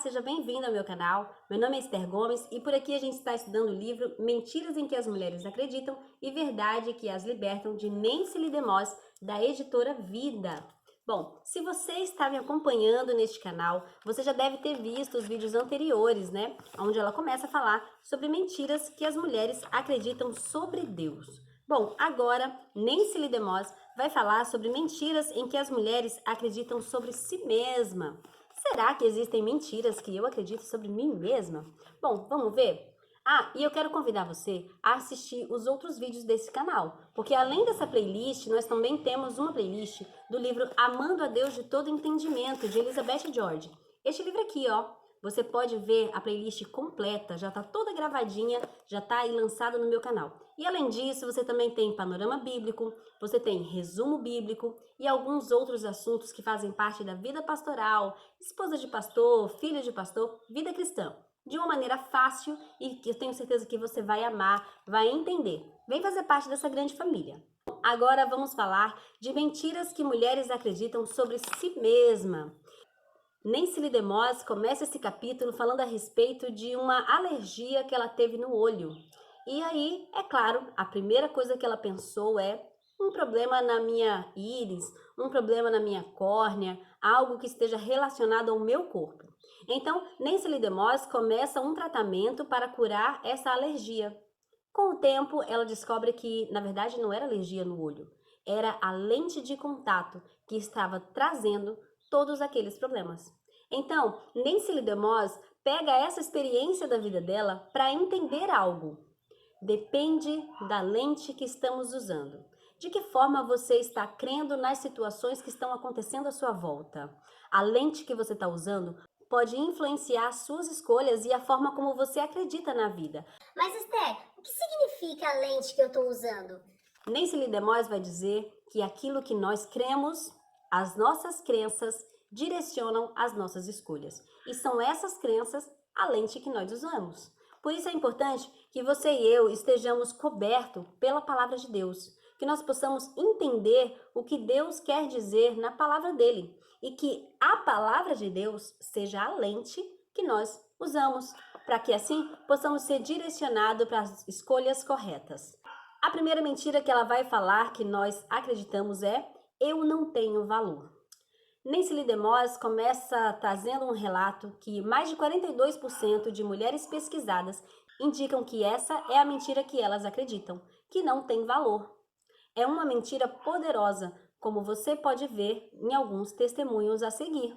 seja bem-vindo ao meu canal. Meu nome é Esther Gomes e por aqui a gente está estudando o livro Mentiras em que as Mulheres Acreditam e Verdade que as Libertam, de Nancy Lee DeMoss, da editora Vida. Bom, se você está me acompanhando neste canal, você já deve ter visto os vídeos anteriores, né? Onde ela começa a falar sobre mentiras que as mulheres acreditam sobre Deus. Bom, agora Nancy Lee DeMoss vai falar sobre mentiras em que as mulheres acreditam sobre si mesma. Será que existem mentiras que eu acredito sobre mim mesma? Bom, vamos ver? E eu quero convidar você a assistir os outros vídeos desse canal, porque além dessa playlist, nós também temos uma playlist do livro Amando a Deus de Todo Entendimento, de Elizabeth George. Este livro aqui, ó, você pode ver a playlist completa, já tá toda gravadinha, já tá aí lançada no meu canal. E além disso, você também tem panorama bíblico, você tem resumo bíblico e alguns outros assuntos que fazem parte da vida pastoral, esposa de pastor, filho de pastor, vida cristã. De uma maneira fácil e que eu tenho certeza que você vai amar, vai entender. Vem fazer parte dessa grande família. Agora vamos falar de mentiras que mulheres acreditam sobre si mesma. Nancy Lee DeMoss começa esse capítulo falando a respeito de uma alergia que ela teve no olho. E aí, é claro, a primeira coisa que ela pensou é um problema na minha íris, um problema na minha córnea, algo que esteja relacionado ao meu corpo. Então, Nancy Lee DeMoss começa um tratamento para curar essa alergia. Com o tempo, ela descobre que, na verdade, não era alergia no olho, era a lente de contato que estava trazendo todos aqueles problemas. Então, Nancy Lee DeMoss pega essa experiência da vida dela para entender algo. Depende da lente que estamos usando. De que forma você está crendo nas situações que estão acontecendo à sua volta? A lente que você está usando pode influenciar suas escolhas e a forma como você acredita na vida. Mas Esther, o que significa a lente que eu estou usando? Nancy Lee DeMoss vai dizer que aquilo que nós cremos, as nossas crenças, direcionam as nossas escolhas. E são essas crenças a lente que nós usamos. Por isso é importante que você e eu estejamos cobertos pela palavra de Deus, que nós possamos entender o que Deus quer dizer na palavra dele e que a palavra de Deus seja a lente que nós usamos, para que assim possamos ser direcionados para as escolhas corretas. A primeira mentira que ela vai falar que nós acreditamos é: eu não tenho valor. Nancy Lee DeMoss começa trazendo um relato que mais de 42% de mulheres pesquisadas indicam que essa é a mentira que elas acreditam, que não tem valor. É uma mentira poderosa, como você pode ver em alguns testemunhos a seguir.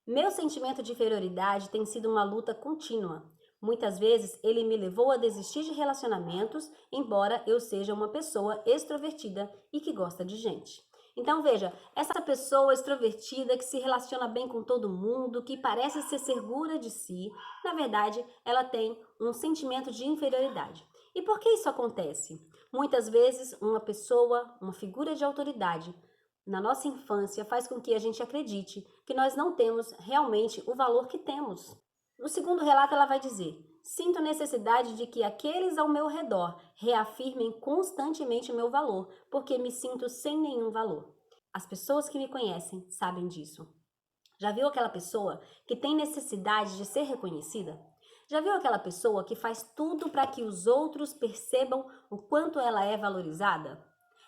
Meu sentimento de inferioridade tem sido uma luta contínua. Muitas vezes ele me levou a desistir de relacionamentos, embora eu seja uma pessoa extrovertida e que gosta de gente. Então veja, essa pessoa extrovertida que se relaciona bem com todo mundo, que parece ser segura de si, na verdade ela tem um sentimento de inferioridade. E por que isso acontece? Muitas vezes uma pessoa, uma figura de autoridade, na nossa infância faz com que a gente acredite que nós não temos realmente o valor que temos. No segundo relato ela vai dizer: sinto necessidade de que aqueles ao meu redor reafirmem constantemente o meu valor, porque me sinto sem nenhum valor. As pessoas que me conhecem sabem disso. Já viu aquela pessoa que tem necessidade de ser reconhecida? Já viu aquela pessoa que faz tudo para que os outros percebam o quanto ela é valorizada?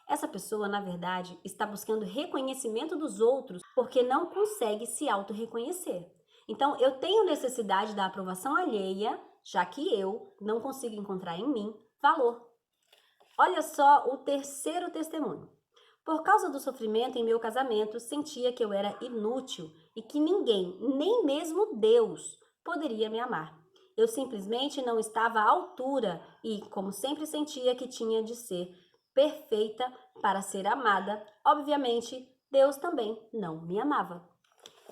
Essa pessoa, na verdade, está buscando reconhecimento dos outros porque não consegue se auto-reconhecer. Então, eu tenho necessidade da aprovação alheia, já que eu não consigo encontrar em mim valor. Olha só o terceiro testemunho. Por causa do sofrimento em meu casamento, sentia que eu era inútil e que ninguém, nem mesmo Deus, poderia me amar. Eu simplesmente não estava à altura e, como sempre sentia que tinha de ser perfeita para ser amada, obviamente, Deus também não me amava.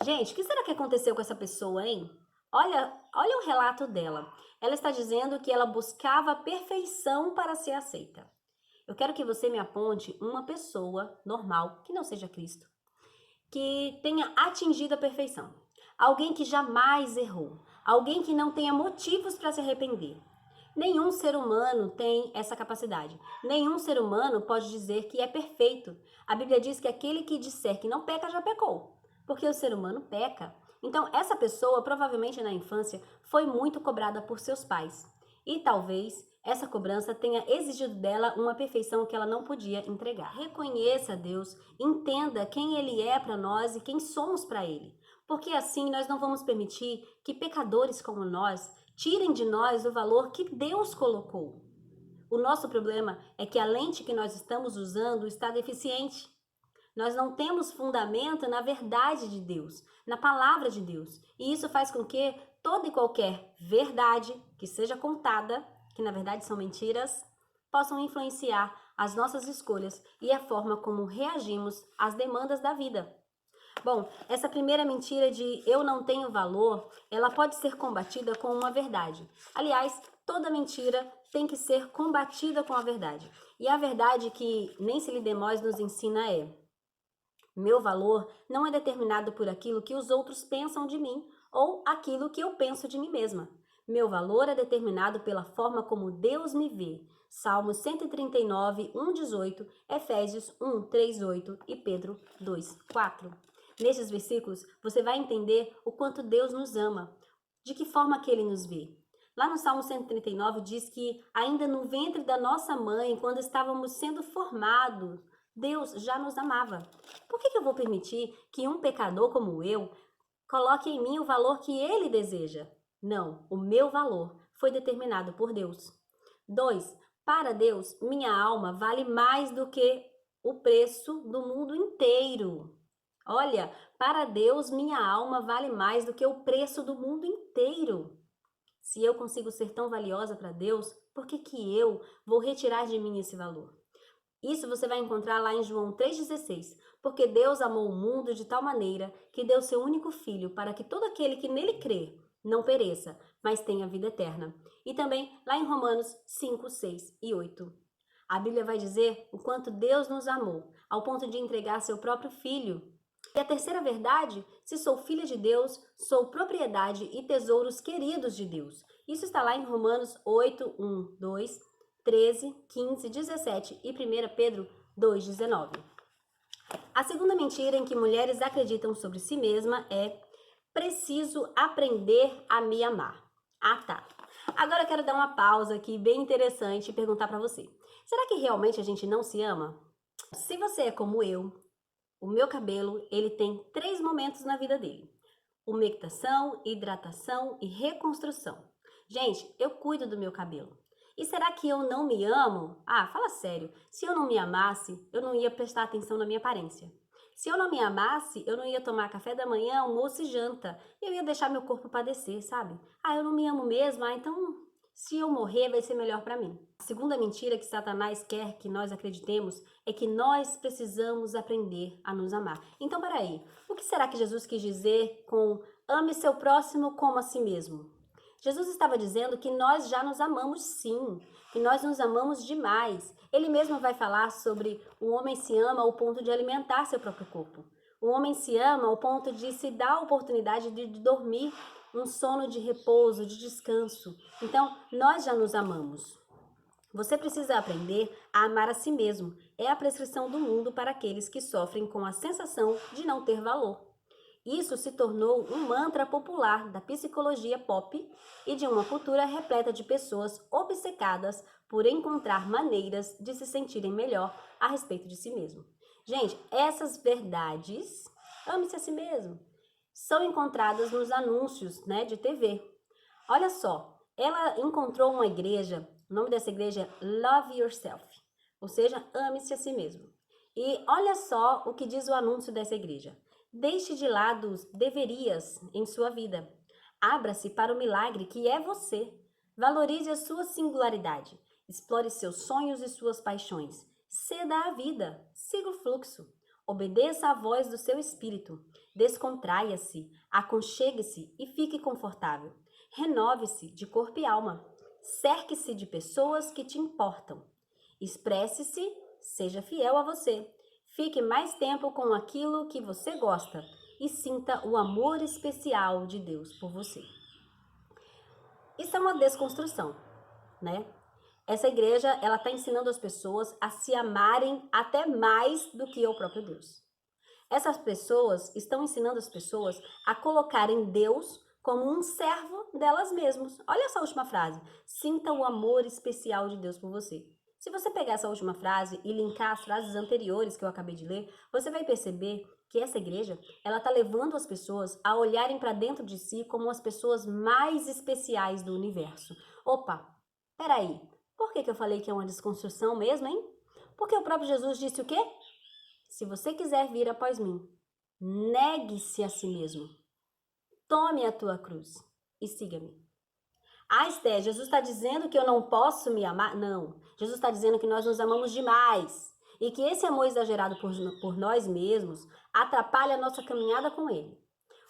Gente, o que será que aconteceu com essa pessoa, hein? Olha o relato dela. Ela está dizendo que ela buscava perfeição para ser aceita. Eu quero que você me aponte uma pessoa normal, que não seja Cristo, que tenha atingido a perfeição. Alguém que jamais errou. Alguém que não tenha motivos para se arrepender. Nenhum ser humano tem essa capacidade. Nenhum ser humano pode dizer que é perfeito. A Bíblia diz que aquele que disser que não peca, já pecou. Porque o ser humano peca. Então, essa pessoa provavelmente na infância foi muito cobrada por seus pais. E talvez essa cobrança tenha exigido dela uma perfeição que ela não podia entregar. Reconheça Deus, entenda quem Ele é para nós e quem somos para Ele. Porque assim nós não vamos permitir que pecadores como nós tirem de nós o valor que Deus colocou. O nosso problema é que a lente que nós estamos usando está deficiente. Nós não temos fundamento na verdade de Deus, na palavra de Deus. E isso faz com que toda e qualquer verdade que seja contada, que na verdade são mentiras, possam influenciar as nossas escolhas e a forma como reagimos às demandas da vida. Bom, essa primeira mentira de eu não tenho valor, ela pode ser combatida com uma verdade. Aliás, toda mentira tem que ser combatida com a verdade. E a verdade que Nancy Lee DeMoss nos ensina é: meu valor não é determinado por aquilo que os outros pensam de mim ou aquilo que eu penso de mim mesma. Meu valor é determinado pela forma como Deus me vê. Salmos 139, 1:18, Efésios 1, 3:8 e Pedro 2:4. Nesses versículos, você vai entender o quanto Deus nos ama, de que forma que Ele nos vê. Lá no Salmo 139 diz que ainda no ventre da nossa mãe, quando estávamos sendo formados, Deus já nos amava. Por que eu vou permitir que um pecador como eu coloque em mim o valor que ele deseja? Não, o meu valor foi determinado por Deus. 2. Para Deus, minha alma vale mais do que o preço do mundo inteiro. Olha, para Deus, minha alma vale mais do que o preço do mundo inteiro. Se eu consigo ser tão valiosa para Deus, por que eu vou retirar de mim esse valor? Isso você vai encontrar lá em João 3,16. Porque Deus amou o mundo de tal maneira que deu seu único filho para que todo aquele que nele crê não pereça, mas tenha vida eterna. E também lá em Romanos 5, 6 e 8. A Bíblia vai dizer o quanto Deus nos amou, ao ponto de entregar seu próprio filho. E a terceira verdade, se sou filha de Deus, sou propriedade e tesouros queridos de Deus. Isso está lá em Romanos 8, 1, 2, 13, 15, 17 e 1 Pedro 2,19. A segunda mentira em que mulheres acreditam sobre si mesma é: preciso aprender a me amar. Ah, tá. Agora eu quero dar uma pausa aqui bem interessante e perguntar para você. Será que realmente a gente não se ama? Se você é como eu, o meu cabelo, ele tem 3 momentos na vida dele: umectação, hidratação e reconstrução. Gente, eu cuido do meu cabelo. E será que eu não me amo? Ah, fala sério. Se eu não me amasse, eu não ia prestar atenção na minha aparência. Se eu não me amasse, eu não ia tomar café da manhã, almoço e janta. Eu ia deixar meu corpo padecer, sabe? Ah, eu não me amo mesmo, então se eu morrer vai ser melhor para mim. A segunda mentira que Satanás quer que nós acreditemos é que nós precisamos aprender a nos amar. Então, peraí, o que será que Jesus quis dizer com ame seu próximo como a si mesmo? Jesus estava dizendo que nós já nos amamos sim, que nós nos amamos demais. Ele mesmo vai falar sobre o homem se ama ao ponto de alimentar seu próprio corpo. O homem se ama ao ponto de se dar a oportunidade de dormir um sono de repouso, de descanso. Então, nós já nos amamos. Você precisa aprender a amar a si mesmo. É a prescrição do mundo para aqueles que sofrem com a sensação de não ter valor. Isso se tornou um mantra popular da psicologia pop e de uma cultura repleta de pessoas obcecadas por encontrar maneiras de se sentirem melhor a respeito de si mesmo. Gente, essas verdades, ame-se a si mesmo, são encontradas nos anúncios, de TV. Olha só, ela encontrou uma igreja, o nome dessa igreja é Love Yourself, ou seja, ame-se a si mesmo. E olha só o que diz o anúncio dessa igreja: deixe de lado os deverias em sua vida. Abra-se para o milagre que é você. Valorize a sua singularidade. Explore seus sonhos e suas paixões. Ceda à vida. Siga o fluxo. Obedeça à voz do seu espírito. Descontraia-se, aconchegue-se e fique confortável. Renove-se de corpo e alma. Cerque-se de pessoas que te importam. Expresse-se, seja fiel a você. Fique mais tempo com aquilo que você gosta e sinta o amor especial de Deus por você. Isso é uma desconstrução, né? Essa igreja, ela está ensinando as pessoas a se amarem até mais do que o próprio Deus. Essas pessoas estão ensinando as pessoas a colocarem Deus como um servo delas mesmas. Olha essa última frase. Sinta o amor especial de Deus por você. Se você pegar essa última frase e linkar as frases anteriores que eu acabei de ler, você vai perceber que essa igreja, ela está levando as pessoas a olharem para dentro de si como as pessoas mais especiais do universo. Opa, peraí, por que eu falei que é uma desconstrução mesmo, hein? Porque o próprio Jesus disse o quê? Se você quiser vir após mim, negue-se a si mesmo. Tome a tua cruz e siga-me. Ah, Esté, Jesus está dizendo que eu não posso me amar? Não. Jesus está dizendo que nós nos amamos demais e que esse amor exagerado por nós mesmos atrapalha a nossa caminhada com Ele.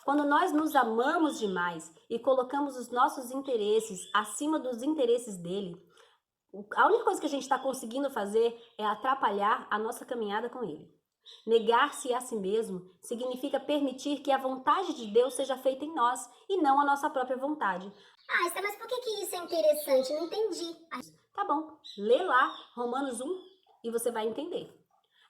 Quando nós nos amamos demais e colocamos os nossos interesses acima dos interesses dele, a única coisa que a gente está conseguindo fazer é atrapalhar a nossa caminhada com Ele. Negar-se a si mesmo significa permitir que a vontade de Deus seja feita em nós e não a nossa própria vontade. Ah, Esther, mas por que isso é interessante? Não entendi. Tá bom, lê lá Romanos 1 e você vai entender.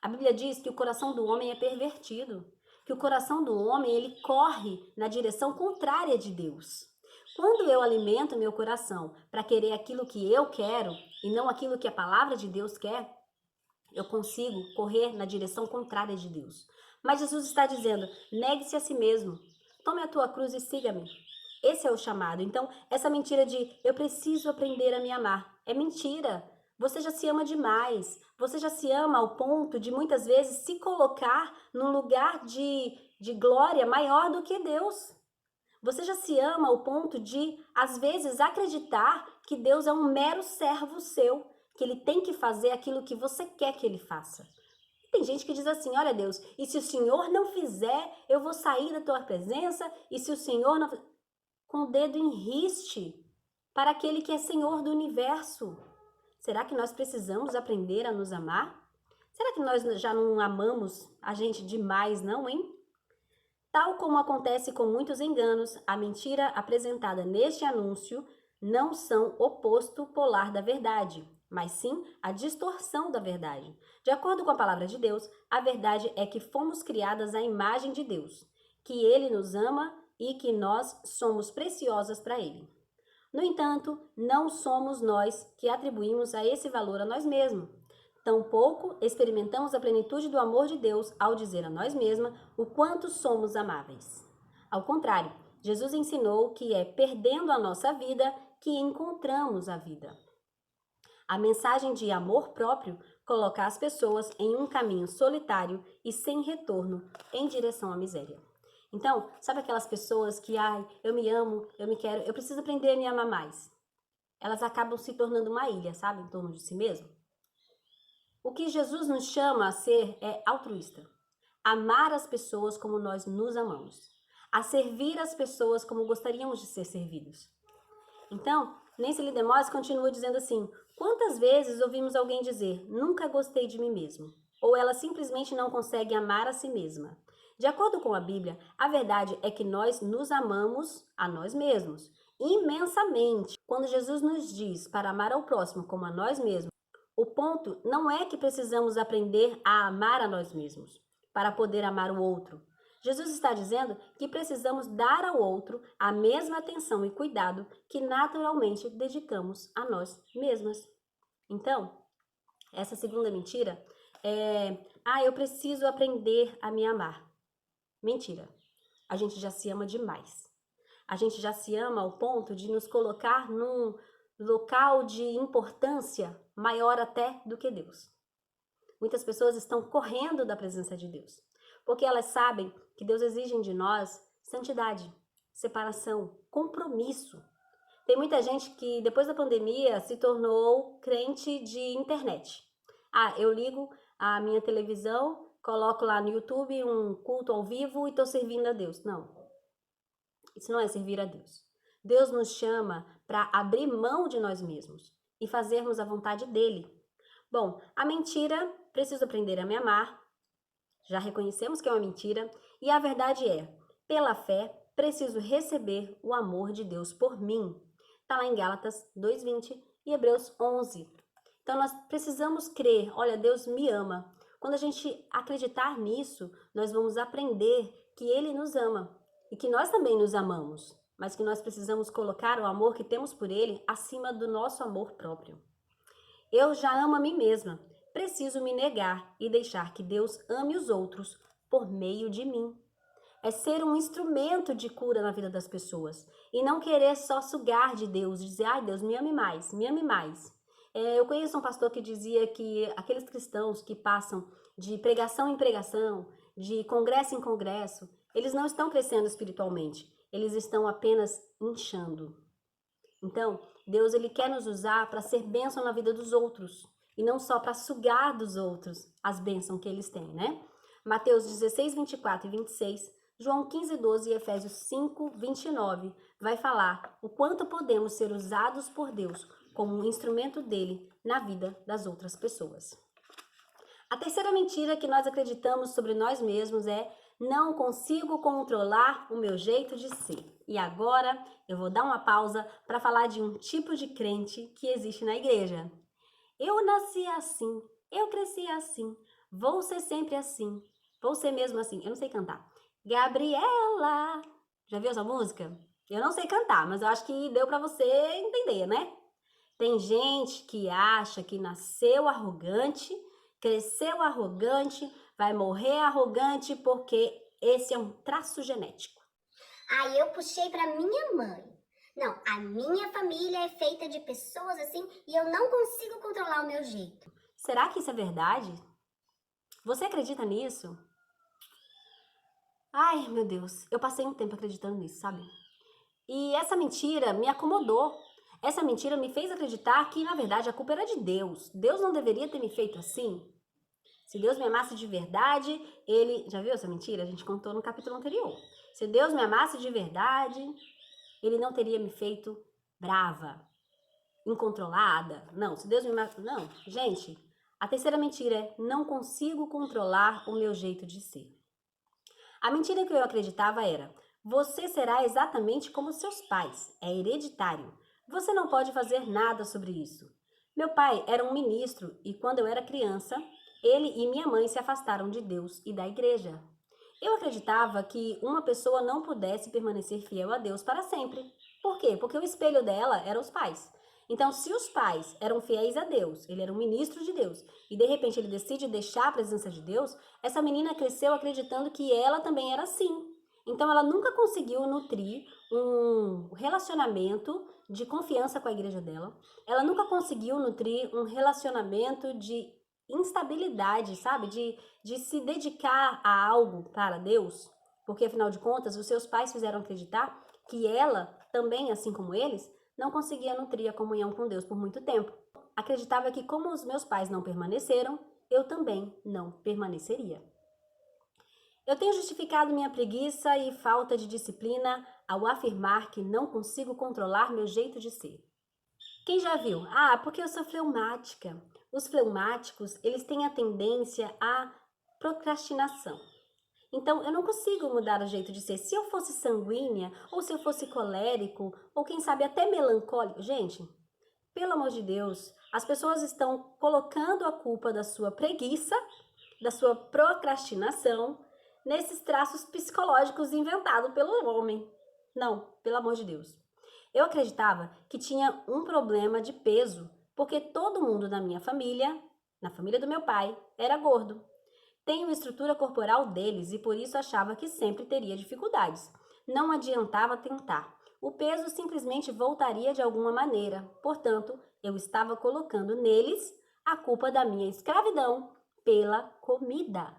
A Bíblia diz que o coração do homem é pervertido, que o coração do homem ele corre na direção contrária de Deus. Quando eu alimento meu coração para querer aquilo que eu quero e não aquilo que a palavra de Deus quer, eu consigo correr na direção contrária de Deus. Mas Jesus está dizendo, negue-se a si mesmo, tome a tua cruz e siga-me. Esse é o chamado. Então, essa mentira de eu preciso aprender a me amar, é mentira. Você já se ama demais. Você já se ama ao ponto de muitas vezes se colocar num lugar de glória maior do que Deus. Você já se ama ao ponto de, às vezes, acreditar que Deus é um mero servo seu, que ele tem que fazer aquilo que você quer que ele faça. Tem gente que diz assim, olha Deus, e se o Senhor não fizer, eu vou sair da tua presença, e se o Senhor não... Com o dedo em riste para aquele que é Senhor do universo. Será que nós precisamos aprender a nos amar? Será que nós já não amamos a gente demais, não, hein? Tal como acontece com muitos enganos, a mentira apresentada neste anúncio não são oposto polar da verdade, mas sim a distorção da verdade. De acordo com a palavra de Deus, a verdade é que fomos criadas à imagem de Deus, que Ele nos ama e que nós somos preciosas para Ele. No entanto, não somos nós que atribuímos a esse valor a nós mesmos. Tampouco experimentamos a plenitude do amor de Deus ao dizer a nós mesmas o quanto somos amáveis. Ao contrário, Jesus ensinou que é perdendo a nossa vida que encontramos a vida. A mensagem de amor próprio coloca as pessoas em um caminho solitário e sem retorno em direção à miséria. Então, sabe aquelas pessoas que, eu me amo, eu me quero, eu preciso aprender a me amar mais. Elas acabam se tornando uma ilha, sabe, em torno de si mesmo. O que Jesus nos chama a ser é altruísta. Amar as pessoas como nós nos amamos. A servir as pessoas como gostaríamos de ser servidos. Então, Nancy Lee DeMoss continua dizendo assim, quantas vezes ouvimos alguém dizer, nunca gostei de mim mesmo? Ou ela simplesmente não consegue amar a si mesma. De acordo com a Bíblia, a verdade é que nós nos amamos a nós mesmos, imensamente. Quando Jesus nos diz para amar ao próximo como a nós mesmos, o ponto não é que precisamos aprender a amar a nós mesmos para poder amar o outro. Jesus está dizendo que precisamos dar ao outro a mesma atenção e cuidado que naturalmente dedicamos a nós mesmas. Então, essa segunda mentira é, eu preciso aprender a me amar. Mentira. A gente já se ama demais. A gente já se ama ao ponto de nos colocar num local de importância maior até do que Deus. Muitas pessoas estão correndo da presença de Deus, porque elas sabem que Deus exige de nós santidade, separação, compromisso. Tem muita gente que depois da pandemia se tornou crente de internet. Eu ligo a minha televisão, coloco lá no YouTube um culto ao vivo e estou servindo a Deus. Não, isso não é servir a Deus. Deus nos chama para abrir mão de nós mesmos e fazermos a vontade dele. Bom, a mentira, preciso aprender a me amar, já reconhecemos que é uma mentira, e a verdade é, pela fé, preciso receber o amor de Deus por mim. Está lá em Gálatas 2:20 e Hebreus 11. Então nós precisamos crer, olha, Deus me ama. Quando a gente acreditar nisso, nós vamos aprender que Ele nos ama e que nós também nos amamos, mas que nós precisamos colocar o amor que temos por Ele acima do nosso amor próprio. Eu já amo a mim mesma. Preciso me negar e deixar que Deus ame os outros por meio de mim. É ser um instrumento de cura na vida das pessoas e não querer só sugar de Deus, dizer, ai Deus, me ame mais, me ame mais. Eu conheço um pastor que dizia que aqueles cristãos que passam de pregação em pregação, de congresso em congresso, eles não estão crescendo espiritualmente, eles estão apenas inchando. Então, Deus ele quer nos usar para ser bênção na vida dos outros e não só para sugar dos outros as bênçãos que eles têm, né? Mateus 16, 24 e 26, João 15, 12 e Efésios 5, 29 vai falar o quanto podemos ser usados por Deus como um instrumento dele na vida das outras pessoas. A terceira mentira que nós acreditamos sobre nós mesmos é: não consigo controlar o meu jeito de ser. E agora eu vou dar uma pausa para falar de um tipo de crente que existe na igreja. Eu nasci assim, eu cresci assim, vou ser sempre assim, vou ser mesmo assim. Eu não sei cantar. Gabriela, já viu essa música? Eu não sei cantar, mas eu acho que deu para você entender, né? Tem gente que acha que nasceu arrogante, cresceu arrogante, vai morrer arrogante porque esse é um traço genético. Aí eu puxei pra minha mãe. Não, a minha família é feita de pessoas assim e eu não consigo controlar o meu jeito. Será que isso é verdade? Você acredita nisso? Ai, meu Deus, eu passei um tempo acreditando nisso, sabe? E essa mentira me acomodou. Essa mentira me fez acreditar que, na verdade, a culpa era de Deus. Deus não deveria ter me feito assim. Se Deus me amasse de verdade, ele... Já viu essa mentira? A gente contou no capítulo anterior. Se Deus me amasse de verdade, ele não teria me feito brava, incontrolada. Não, se Deus me amasse... Não, gente, a terceira mentira é: não consigo controlar o meu jeito de ser. A mentira que eu acreditava era: você será exatamente como seus pais, é hereditário. Você não pode fazer nada sobre isso. Meu pai era um ministro e quando eu era criança, ele e minha mãe se afastaram de Deus e da igreja. Eu acreditava que uma pessoa não pudesse permanecer fiel a Deus para sempre. Por quê? Porque o espelho dela eram os pais. Então, se os pais eram fiéis a Deus, ele era um ministro de Deus, e de repente ele decide deixar a presença de Deus, essa menina cresceu acreditando que ela também era assim. Então, ela nunca conseguiu nutrir um relacionamento de confiança com a igreja dela. Ela nunca conseguiu nutrir um relacionamento de instabilidade, sabe? De se dedicar a algo para Deus. Porque, afinal de contas, os seus pais fizeram acreditar que ela, também assim como eles, não conseguia nutrir a comunhão com Deus por muito tempo. Acreditava que, como os meus pais não permaneceram, eu também não permaneceria. Eu tenho justificado minha preguiça e falta de disciplina ao afirmar que não consigo controlar meu jeito de ser. Quem já viu? Ah, porque eu sou fleumática. Os fleumáticos, eles têm a tendência à procrastinação. Então, eu não consigo mudar o jeito de ser. Se eu fosse sanguínea, ou se eu fosse colérico, ou quem sabe até melancólico. Gente, pelo amor de Deus, as pessoas estão colocando a culpa da sua preguiça, da sua procrastinação, nesses traços psicológicos inventados pelo homem. Não, pelo amor de Deus. Eu acreditava que tinha um problema de peso, porque todo mundo na minha família, na família do meu pai, era gordo. Tenho a estrutura corporal deles e por isso achava que sempre teria dificuldades. Não adiantava tentar. O peso simplesmente voltaria de alguma maneira. Portanto, eu estava colocando neles a culpa da minha escravidão pela comida.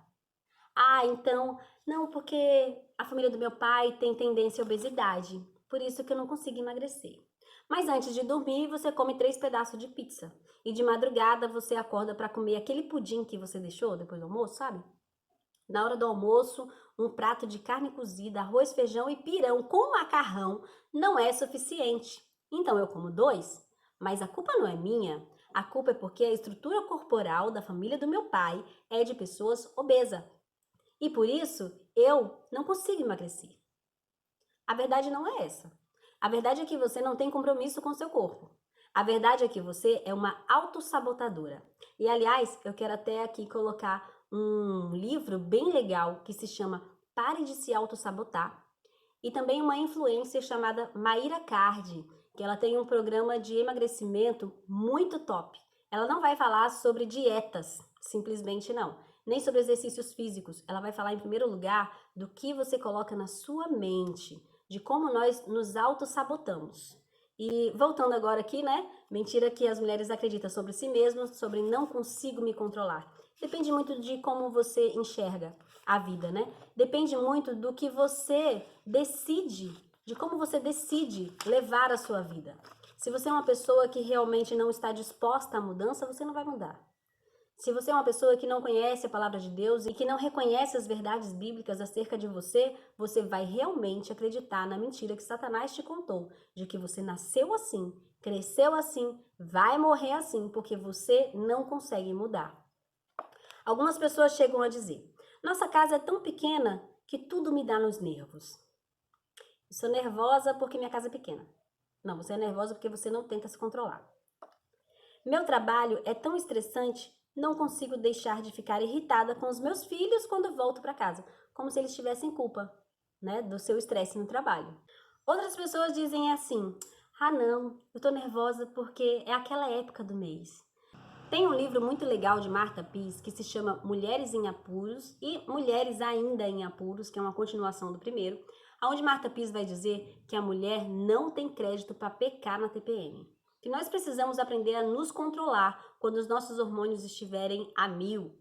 Ah, então, não, porque a família do meu pai tem tendência à obesidade. Por isso que eu não consigo emagrecer. Mas antes de dormir, você come 3 pedaços de pizza. E de madrugada você acorda para comer aquele pudim que você deixou depois do almoço, sabe? Na hora do almoço, um prato de carne cozida, arroz, feijão e pirão com macarrão não é suficiente. Então eu como 2, mas a culpa não é minha. A culpa é porque a estrutura corporal da família do meu pai é de pessoas obesas. E por isso eu não consigo emagrecer. A verdade não é essa. A verdade é que você não tem compromisso com seu corpo. A verdade é que você é uma autossabotadora. E aliás, eu quero até aqui colocar um livro bem legal que se chama Pare de se autossabotar, e também uma influencer chamada Mayra Card, que ela tem um programa de emagrecimento muito top. Ela não vai falar sobre dietas, simplesmente não, nem sobre exercícios físicos. Ela vai falar, em primeiro lugar, do que você coloca na sua mente, de como nós nos autossabotamos. E voltando agora aqui, né? Mentira que as mulheres acreditam sobre si mesmas, sobre não consigo me controlar. Depende muito de como você enxerga a vida, né? Depende muito do que você decide, de como você decide levar a sua vida. Se você é uma pessoa que realmente não está disposta à mudança, você não vai mudar. Se você é uma pessoa que não conhece a palavra de Deus e que não reconhece as verdades bíblicas acerca de você, você vai realmente acreditar na mentira que Satanás te contou, de que você nasceu assim, cresceu assim, vai morrer assim, porque você não consegue mudar. Algumas pessoas chegam a dizer: nossa casa é tão pequena que tudo me dá nos nervos. Eu sou nervosa porque minha casa é pequena. Não, você é nervosa porque você não tenta se controlar. Meu trabalho é tão estressante, não consigo deixar de ficar irritada com os meus filhos quando volto para casa, como se eles tivessem culpa, né, do seu estresse no trabalho. Outras pessoas dizem assim: ah não, eu tô nervosa porque é aquela época do mês. Tem um livro muito legal de Marta Pease que se chama Mulheres em Apuros e Mulheres Ainda em Apuros, que é uma continuação do primeiro, onde Marta Pease vai dizer que a mulher não tem crédito para pecar na TPM. Que nós precisamos aprender a nos controlar quando os nossos hormônios estiverem a mil.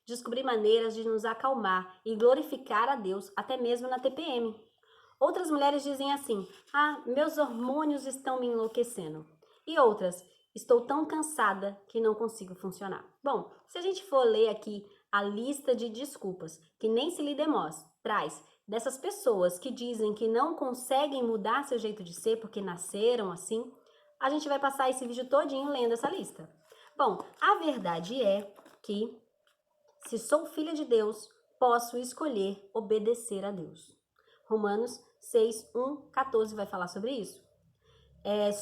Descobrir maneiras de nos acalmar e glorificar a Deus até mesmo na TPM. Outras mulheres dizem assim: ah, meus hormônios estão me enlouquecendo. E outras: estou tão cansada que não consigo funcionar. Bom, se a gente for ler aqui a lista de desculpas que Nancy Lee DeMoss traz dessas pessoas que dizem que não conseguem mudar seu jeito de ser porque nasceram assim, a gente vai passar esse vídeo todinho lendo essa lista. Bom, a verdade é que, se sou filha de Deus, posso escolher obedecer a Deus. Romanos 6, 1, 14 vai falar sobre isso.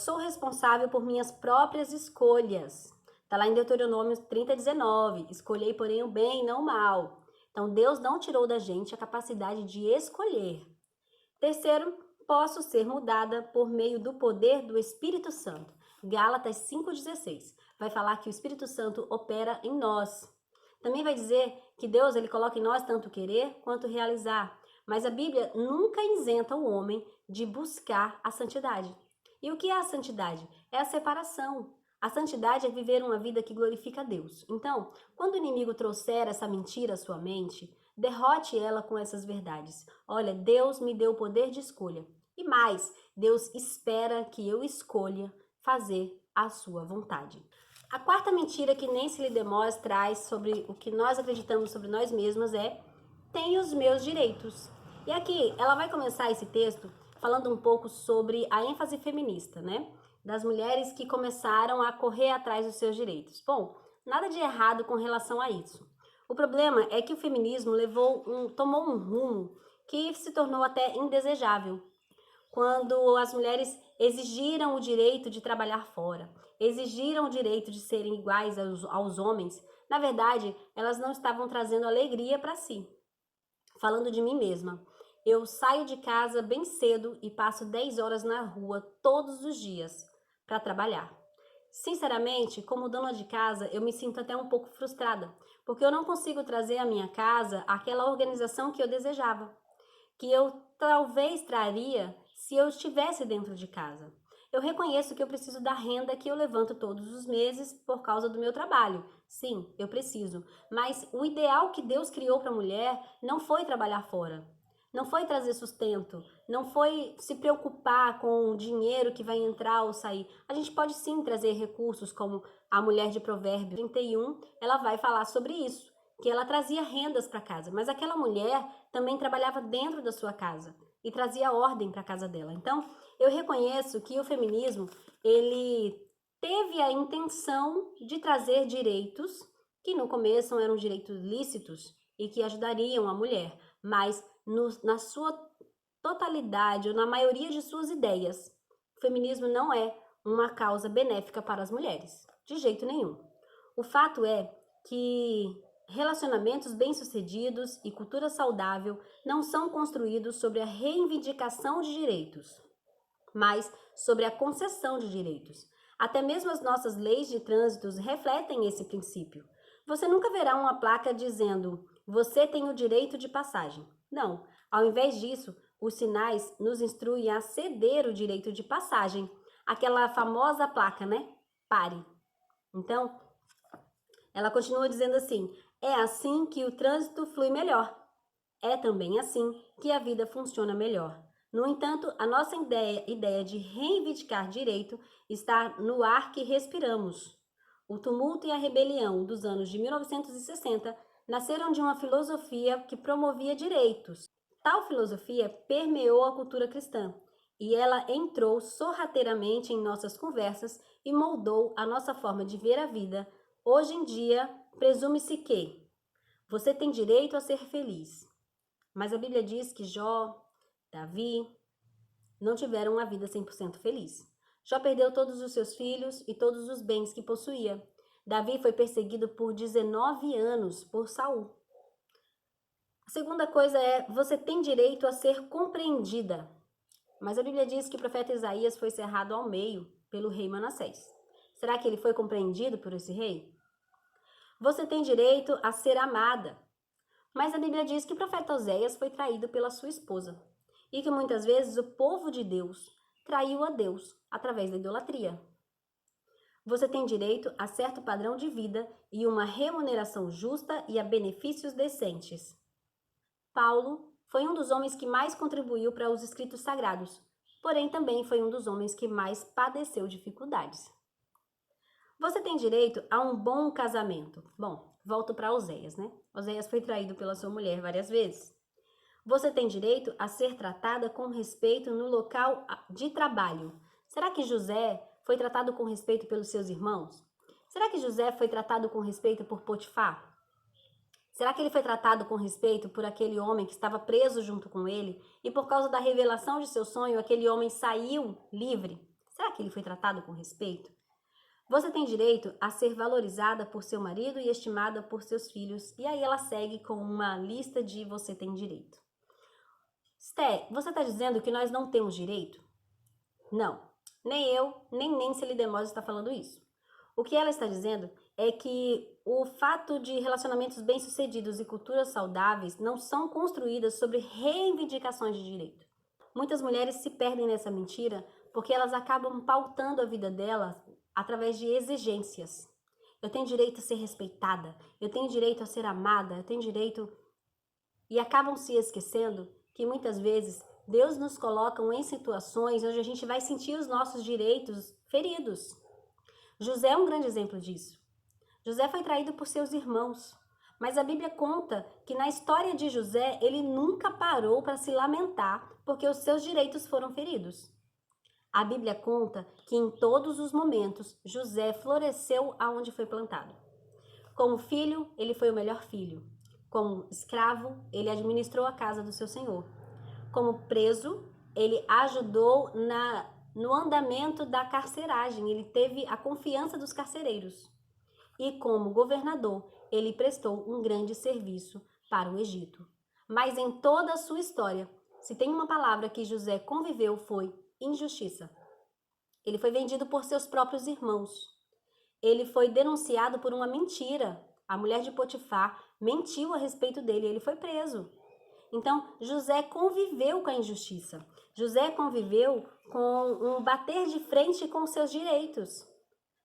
Sou responsável por minhas próprias escolhas. Está lá em Deuteronômio 30, 19. Escolhei, porém, o bem e não o mal. Então, Deus não tirou da gente a capacidade de escolher. Terceiro, posso ser mudada por meio do poder do Espírito Santo. Gálatas 5,16 vai falar que o Espírito Santo opera em nós. Também vai dizer que Deus ele coloca em nós tanto querer quanto realizar. Mas a Bíblia nunca isenta o homem de buscar a santidade. E o que é a santidade? É a separação. A santidade é viver uma vida que glorifica a Deus. Então, quando o inimigo trouxer essa mentira à sua mente, derrote ela com essas verdades. Olha, Deus me deu o poder de escolha. E mais, Deus espera que eu escolha fazer a sua vontade. A quarta mentira que Nancy Lee DeMoss traz sobre o que nós acreditamos sobre nós mesmas é: tenho os meus direitos. E aqui ela vai começar esse texto falando um pouco sobre a ênfase feminista, né? Das mulheres que começaram a correr atrás dos seus direitos. Bom, nada de errado com relação a isso. O problema é que o feminismo tomou um rumo que se tornou até indesejável. Quando as mulheres exigiram o direito de trabalhar fora, exigiram o direito de serem iguais aos homens, na verdade, elas não estavam trazendo alegria para si. Falando de mim mesma, eu saio de casa bem cedo e passo 10 horas na rua todos os dias para trabalhar. Sinceramente, como dona de casa, eu me sinto até um pouco frustrada, porque eu não consigo trazer à minha casa aquela organização que eu desejava, que eu talvez traria se eu estivesse dentro de casa. Eu reconheço que eu preciso da renda que eu levanto todos os meses por causa do meu trabalho. Sim, eu preciso. Mas o ideal que Deus criou para a mulher não foi trabalhar fora. Não foi trazer sustento. Não foi se preocupar com o dinheiro que vai entrar ou sair. A gente pode sim trazer recursos, como a mulher de Provérbios 31, ela vai falar sobre isso, que ela trazia rendas para casa. Mas aquela mulher também trabalhava dentro da sua casa e trazia ordem para a casa dela. Então, eu reconheço que o feminismo, ele teve a intenção de trazer direitos que no começo eram direitos lícitos e que ajudariam a mulher, mas na sua totalidade ou na maioria de suas ideias, o feminismo não é uma causa benéfica para as mulheres, de jeito nenhum. O fato é que Relacionamentos bem-sucedidos e cultura saudável não são construídos sobre a reivindicação de direitos, mas sobre a concessão de direitos. Até mesmo as nossas leis de trânsito refletem esse princípio. Você nunca verá uma placa dizendo: "Você tem o direito de passagem". Não, ao invés disso, os sinais nos instruem a ceder o direito de passagem. Aquela famosa placa, né? Pare. Então, ela continua dizendo assim: é assim que o trânsito flui melhor. É também assim que a vida funciona melhor. No entanto, a nossa ideia de reivindicar direito está no ar que respiramos. O tumulto e a rebelião dos anos de 1960 nasceram de uma filosofia que promovia direitos. Tal filosofia permeou a cultura cristã e ela entrou sorrateiramente em nossas conversas e moldou a nossa forma de ver a vida. Hoje em dia, presume-se que você tem direito a ser feliz. Mas a Bíblia diz que Jó, Davi, não tiveram uma vida 100% feliz. Jó perdeu todos os seus filhos e todos os bens que possuía. Davi foi perseguido por 19 anos por Saul. A segunda coisa é, você tem direito a ser compreendida. Mas a Bíblia diz que o profeta Isaías foi cerrado ao meio pelo rei Manassés. Será que ele foi compreendido por esse rei? Você tem direito a ser amada. Mas a Bíblia diz que o profeta Oséias foi traído pela sua esposa e que muitas vezes o povo de Deus traiu a Deus através da idolatria. Você tem direito a certo padrão de vida e uma remuneração justa e a benefícios decentes. Paulo foi um dos homens que mais contribuiu para os escritos sagrados, porém também foi um dos homens que mais padeceu dificuldades. Você tem direito a um bom casamento. Bom, volto para Oséias, né? Oséias foi traído pela sua mulher várias vezes. Você tem direito a ser tratada com respeito no local de trabalho. Será que José foi tratado com respeito pelos seus irmãos? Será que José foi tratado com respeito por Potifar? Será que ele foi tratado com respeito por aquele homem que estava preso junto com ele e por causa da revelação de seu sonho, aquele homem saiu livre? Será que ele foi tratado com respeito? Você tem direito a ser valorizada por seu marido e estimada por seus filhos. E aí ela segue com uma lista de você tem direito. Sté, você está dizendo que nós não temos direito? Não, nem eu, nem Nancy Lidemose está falando isso. O que ela está dizendo é que o fato de relacionamentos bem-sucedidos e culturas saudáveis não são construídas sobre reivindicações de direito. Muitas mulheres se perdem nessa mentira porque elas acabam pautando a vida delas através de exigências. Eu tenho direito a ser respeitada, eu tenho direito a ser amada, eu tenho direito... E acabam se esquecendo que muitas vezes Deus nos coloca em situações onde a gente vai sentir os nossos direitos feridos. José é um grande exemplo disso. José foi traído por seus irmãos, mas a Bíblia conta que na história de José ele nunca parou para se lamentar porque os seus direitos foram feridos. A Bíblia conta que em todos os momentos José floresceu aonde foi plantado. Como filho, ele foi o melhor filho. Como escravo, ele administrou a casa do seu senhor. Como preso, ele ajudou no andamento da carceragem, ele teve a confiança dos carcereiros. E como governador, ele prestou um grande serviço para o Egito. Mas em toda a sua história, se tem uma palavra que José conviveu foi injustiça. Ele foi vendido por seus próprios irmãos. Ele foi denunciado por uma mentira. A mulher de Potifar mentiu a respeito dele e ele foi preso. Então, José conviveu com a injustiça. José conviveu com um bater de frente com seus direitos.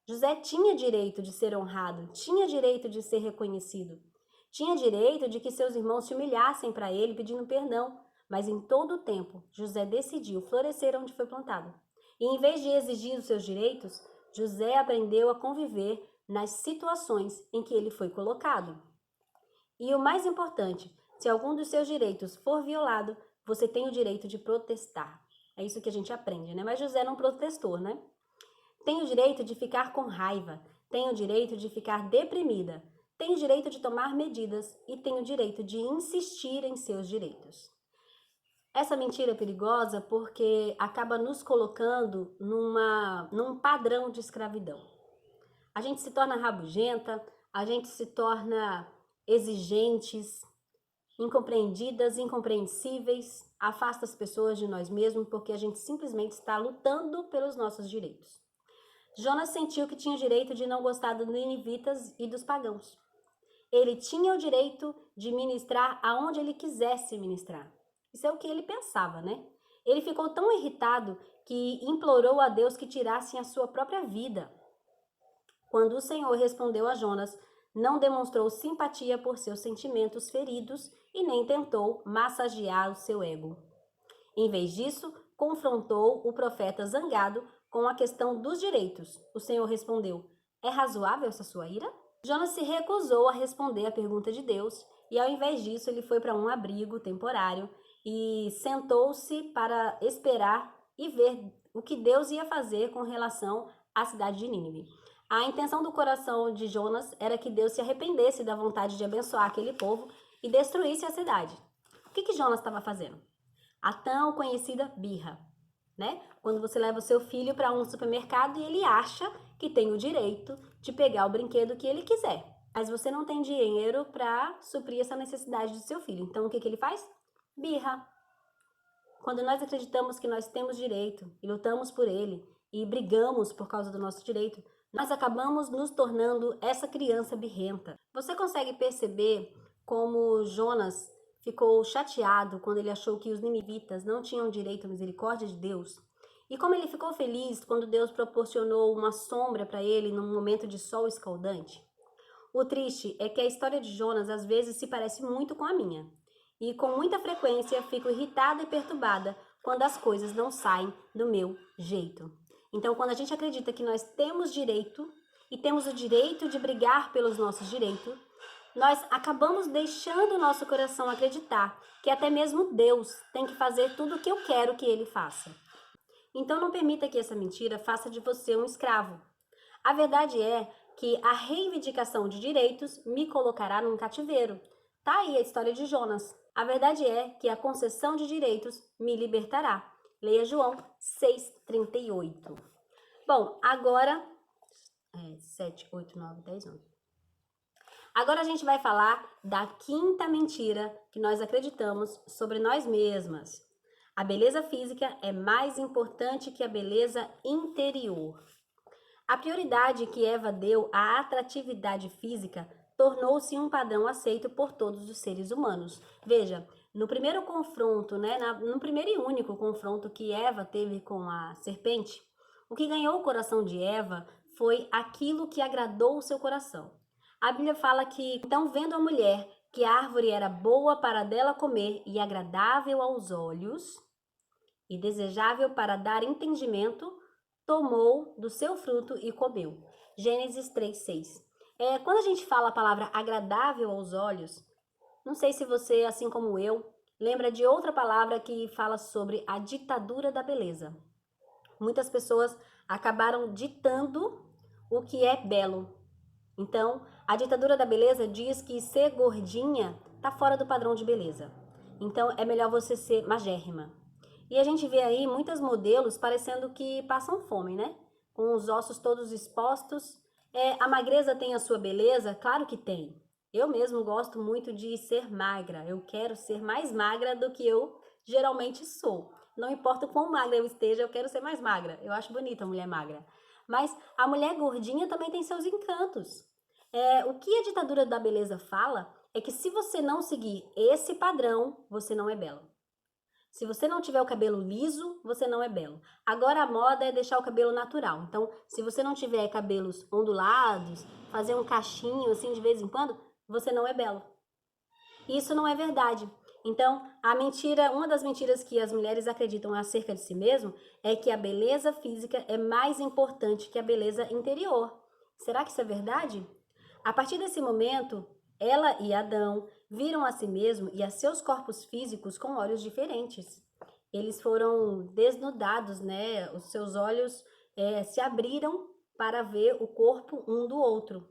José tinha direito de ser honrado, tinha direito de ser reconhecido. Tinha direito de que seus irmãos se humilhassem para ele pedindo perdão. Mas em todo o tempo, José decidiu florescer onde foi plantado. E em vez de exigir os seus direitos, José aprendeu a conviver nas situações em que ele foi colocado. E o mais importante, se algum dos seus direitos for violado, você tem o direito de protestar. É isso que a gente aprende, né? Mas José não protestou, né? Tem o direito de ficar com raiva, tem o direito de ficar deprimida, tem o direito de tomar medidas e tem o direito de insistir em seus direitos. Essa mentira é perigosa porque acaba nos colocando num padrão de escravidão. A gente se torna rabugenta, a gente se torna exigentes, incompreendidas, incompreensíveis, afasta as pessoas de nós mesmos porque a gente simplesmente está lutando pelos nossos direitos. Jonas sentiu que tinha o direito de não gostar dos ninivitas e dos pagãos. Ele tinha o direito de ministrar aonde ele quisesse ministrar. Isso é o que ele pensava, né? Ele ficou tão irritado que implorou a Deus que tirasse a sua própria vida. Quando o Senhor respondeu a Jonas, não demonstrou simpatia por seus sentimentos feridos e nem tentou massagear o seu ego. Em vez disso, confrontou o profeta zangado com a questão dos direitos. O Senhor respondeu: é razoável essa sua ira? Jonas se recusou a responder à pergunta de Deus e, ao invés disso, ele foi para um abrigo temporário e sentou-se para esperar e ver o que Deus ia fazer com relação à cidade de Nínive. A intenção do coração de Jonas era que Deus se arrependesse da vontade de abençoar aquele povo e destruísse a cidade. O que Jonas estava fazendo? A tão conhecida birra, né? Quando você leva o seu filho para um supermercado e ele acha que tem o direito de pegar o brinquedo que ele quiser, mas você não tem dinheiro para suprir essa necessidade do seu filho. Então, o que ele faz? Birra. Quando nós acreditamos que nós temos direito e lutamos por ele e brigamos por causa do nosso direito, nós acabamos nos tornando essa criança birrenta. Você consegue perceber como Jonas ficou chateado quando ele achou que os ninivitas não tinham direito à misericórdia de Deus? E como ele ficou feliz quando Deus proporcionou uma sombra para ele num momento de sol escaldante? O triste é que a história de Jonas às vezes se parece muito com a minha. E com muita frequência fico irritada e perturbada quando as coisas não saem do meu jeito. Então, quando a gente acredita que nós temos direito e temos o direito de brigar pelos nossos direitos, nós acabamos deixando o nosso coração acreditar que até mesmo Deus tem que fazer tudo o que eu quero que ele faça. Então, não permita que essa mentira faça de você um escravo. A verdade é que a reivindicação de direitos me colocará num cativeiro. Tá aí a história de Jonas. A verdade é que a concessão de direitos me libertará. Leia João 6,38. Bom, agora... 7, 8, 9, 10, 11. Agora a gente vai falar da quinta mentira que nós acreditamos sobre nós mesmas. A beleza física é mais importante que a beleza interior. A prioridade que Eva deu à atratividade física tornou-se um padrão aceito por todos os seres humanos. Veja, no primeiro confronto, no primeiro e único confronto que Eva teve com a serpente, o que ganhou o coração de Eva foi aquilo que agradou o seu coração. A Bíblia fala que, então, vendo a mulher que a árvore era boa para dela comer e agradável aos olhos e desejável para dar entendimento, tomou do seu fruto e comeu. Gênesis 3:6. Quando a gente fala a palavra agradável aos olhos, não sei se você, assim como eu, lembra de outra palavra que fala sobre a ditadura da beleza. Muitas pessoas acabaram ditando o que é belo. Então, a ditadura da beleza diz que ser gordinha tá fora do padrão de beleza. Então, é melhor você ser magérrima. E a gente vê aí muitas modelos parecendo que passam fome, né? Com os ossos todos expostos. A magreza tem a sua beleza? Claro que tem. Eu mesmo gosto muito de ser magra. Eu quero ser mais magra do que eu geralmente sou. Não importa o quão magra eu esteja, eu quero ser mais magra. Eu acho bonita a mulher magra. Mas a mulher gordinha também tem seus encantos. O que a ditadura da beleza fala é que se você não seguir esse padrão, você não é belo. Se você não tiver o cabelo liso, você não é belo. Agora a moda é deixar o cabelo natural. Então, se você não tiver cabelos ondulados, fazer um cachinho assim de vez em quando, você não é belo. Isso não é verdade. Então, uma das mentiras que as mulheres acreditam acerca de si mesmo é que a beleza física é mais importante que a beleza interior. Será que isso é verdade? A partir desse momento, ela e Adão viram a si mesmo e a seus corpos físicos com olhos diferentes. Eles foram desnudados, né? Os seus olhos se abriram para ver o corpo um do outro.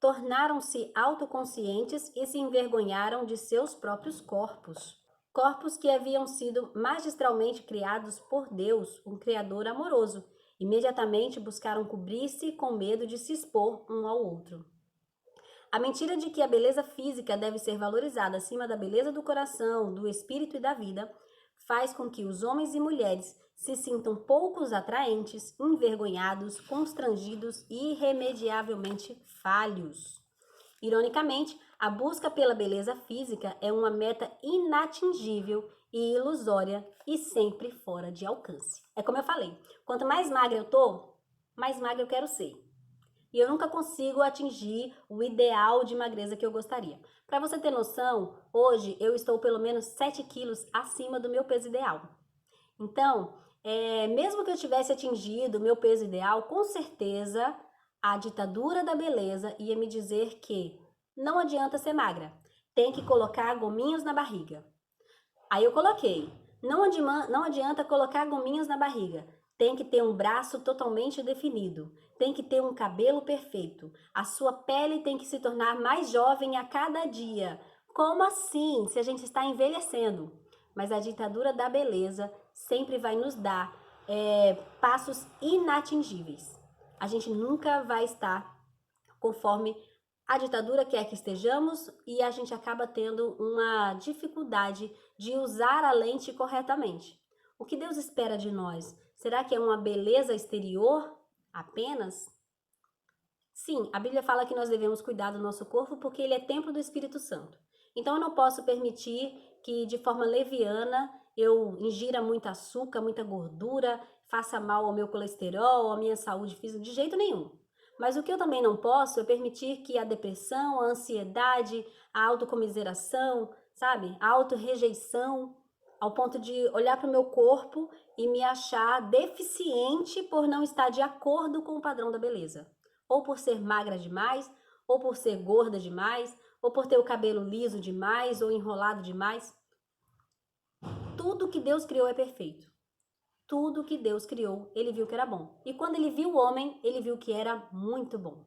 Tornaram-se autoconscientes e se envergonharam de seus próprios corpos. Corpos que haviam sido magistralmente criados por Deus, um Criador amoroso. Imediatamente buscaram cobrir-se com medo de se expor um ao outro. A mentira de que a beleza física deve ser valorizada acima da beleza do coração, do espírito e da vida faz com que os homens e mulheres se sintam poucos atraentes, envergonhados, constrangidos e irremediavelmente falhos. Ironicamente, a busca pela beleza física é uma meta inatingível e ilusória e sempre fora de alcance. É como eu falei, quanto mais magra eu tô, mais magra eu quero ser. E eu nunca consigo atingir o ideal de magreza que eu gostaria. Para você ter noção, hoje eu estou pelo menos 7 quilos acima do meu peso ideal. Então, mesmo que eu tivesse atingido o meu peso ideal, com certeza a ditadura da beleza ia me dizer que não adianta ser magra, tem que colocar gominhos na barriga. Aí eu coloquei, não adianta colocar gominhos na barriga, tem que ter um braço totalmente definido, tem que ter um cabelo perfeito, a sua pele tem que se tornar mais jovem a cada dia. Como assim, se a gente está envelhecendo? Mas a ditadura da beleza sempre vai nos dar passos inatingíveis. A gente nunca vai estar conforme a ditadura quer que estejamos e a gente acaba tendo uma dificuldade de usar a lente corretamente. O que Deus espera de nós? Será que é uma beleza exterior apenas? Sim, a Bíblia fala que nós devemos cuidar do nosso corpo porque ele é templo do Espírito Santo. Então eu não posso permitir que de forma leviana eu ingira muito açúcar, muita gordura, faça mal ao meu colesterol, à minha saúde física, de jeito nenhum. Mas o que eu também não posso é permitir que a depressão, a ansiedade, a autocomiseração, sabe? A autorrejeição, ao ponto de olhar para o meu corpo e me achar deficiente por não estar de acordo com o padrão da beleza. Ou por ser magra demais, ou por ser gorda demais, ou por ter o cabelo liso demais ou enrolado demais. Tudo que Deus criou é perfeito. Tudo que Deus criou, ele viu que era bom. E quando ele viu o homem, ele viu que era muito bom.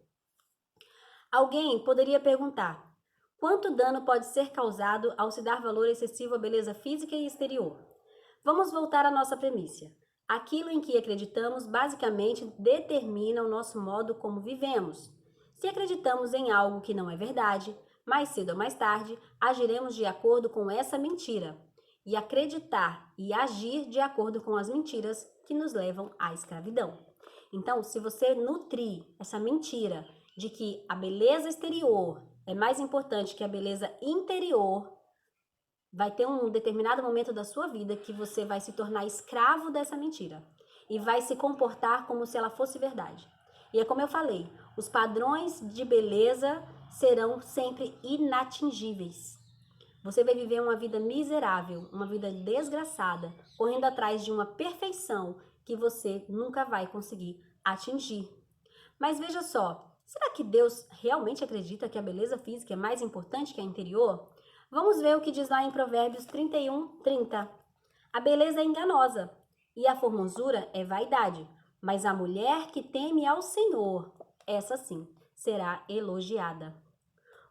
Alguém poderia perguntar: quanto dano pode ser causado ao se dar valor excessivo à beleza física e exterior? Vamos voltar à nossa premissa. Aquilo em que acreditamos basicamente determina o nosso modo como vivemos. Se acreditamos em algo que não é verdade, mais cedo ou mais tarde, agiremos de acordo com essa mentira. E acreditar e agir de acordo com as mentiras que nos levam à escravidão. Então, se você nutrir essa mentira de que a beleza exterior é mais importante que a beleza interior, vai ter um determinado momento da sua vida que você vai se tornar escravo dessa mentira e vai se comportar como se ela fosse verdade. E é como eu falei, os padrões de beleza serão sempre inatingíveis. Você vai viver uma vida miserável, uma vida desgraçada, correndo atrás de uma perfeição que você nunca vai conseguir atingir. Mas veja só, será que Deus realmente acredita que a beleza física é mais importante que a interior? Vamos ver o que diz lá em Provérbios 31:30. A beleza é enganosa e a formosura é vaidade, mas a mulher que teme ao Senhor, essa sim, será elogiada.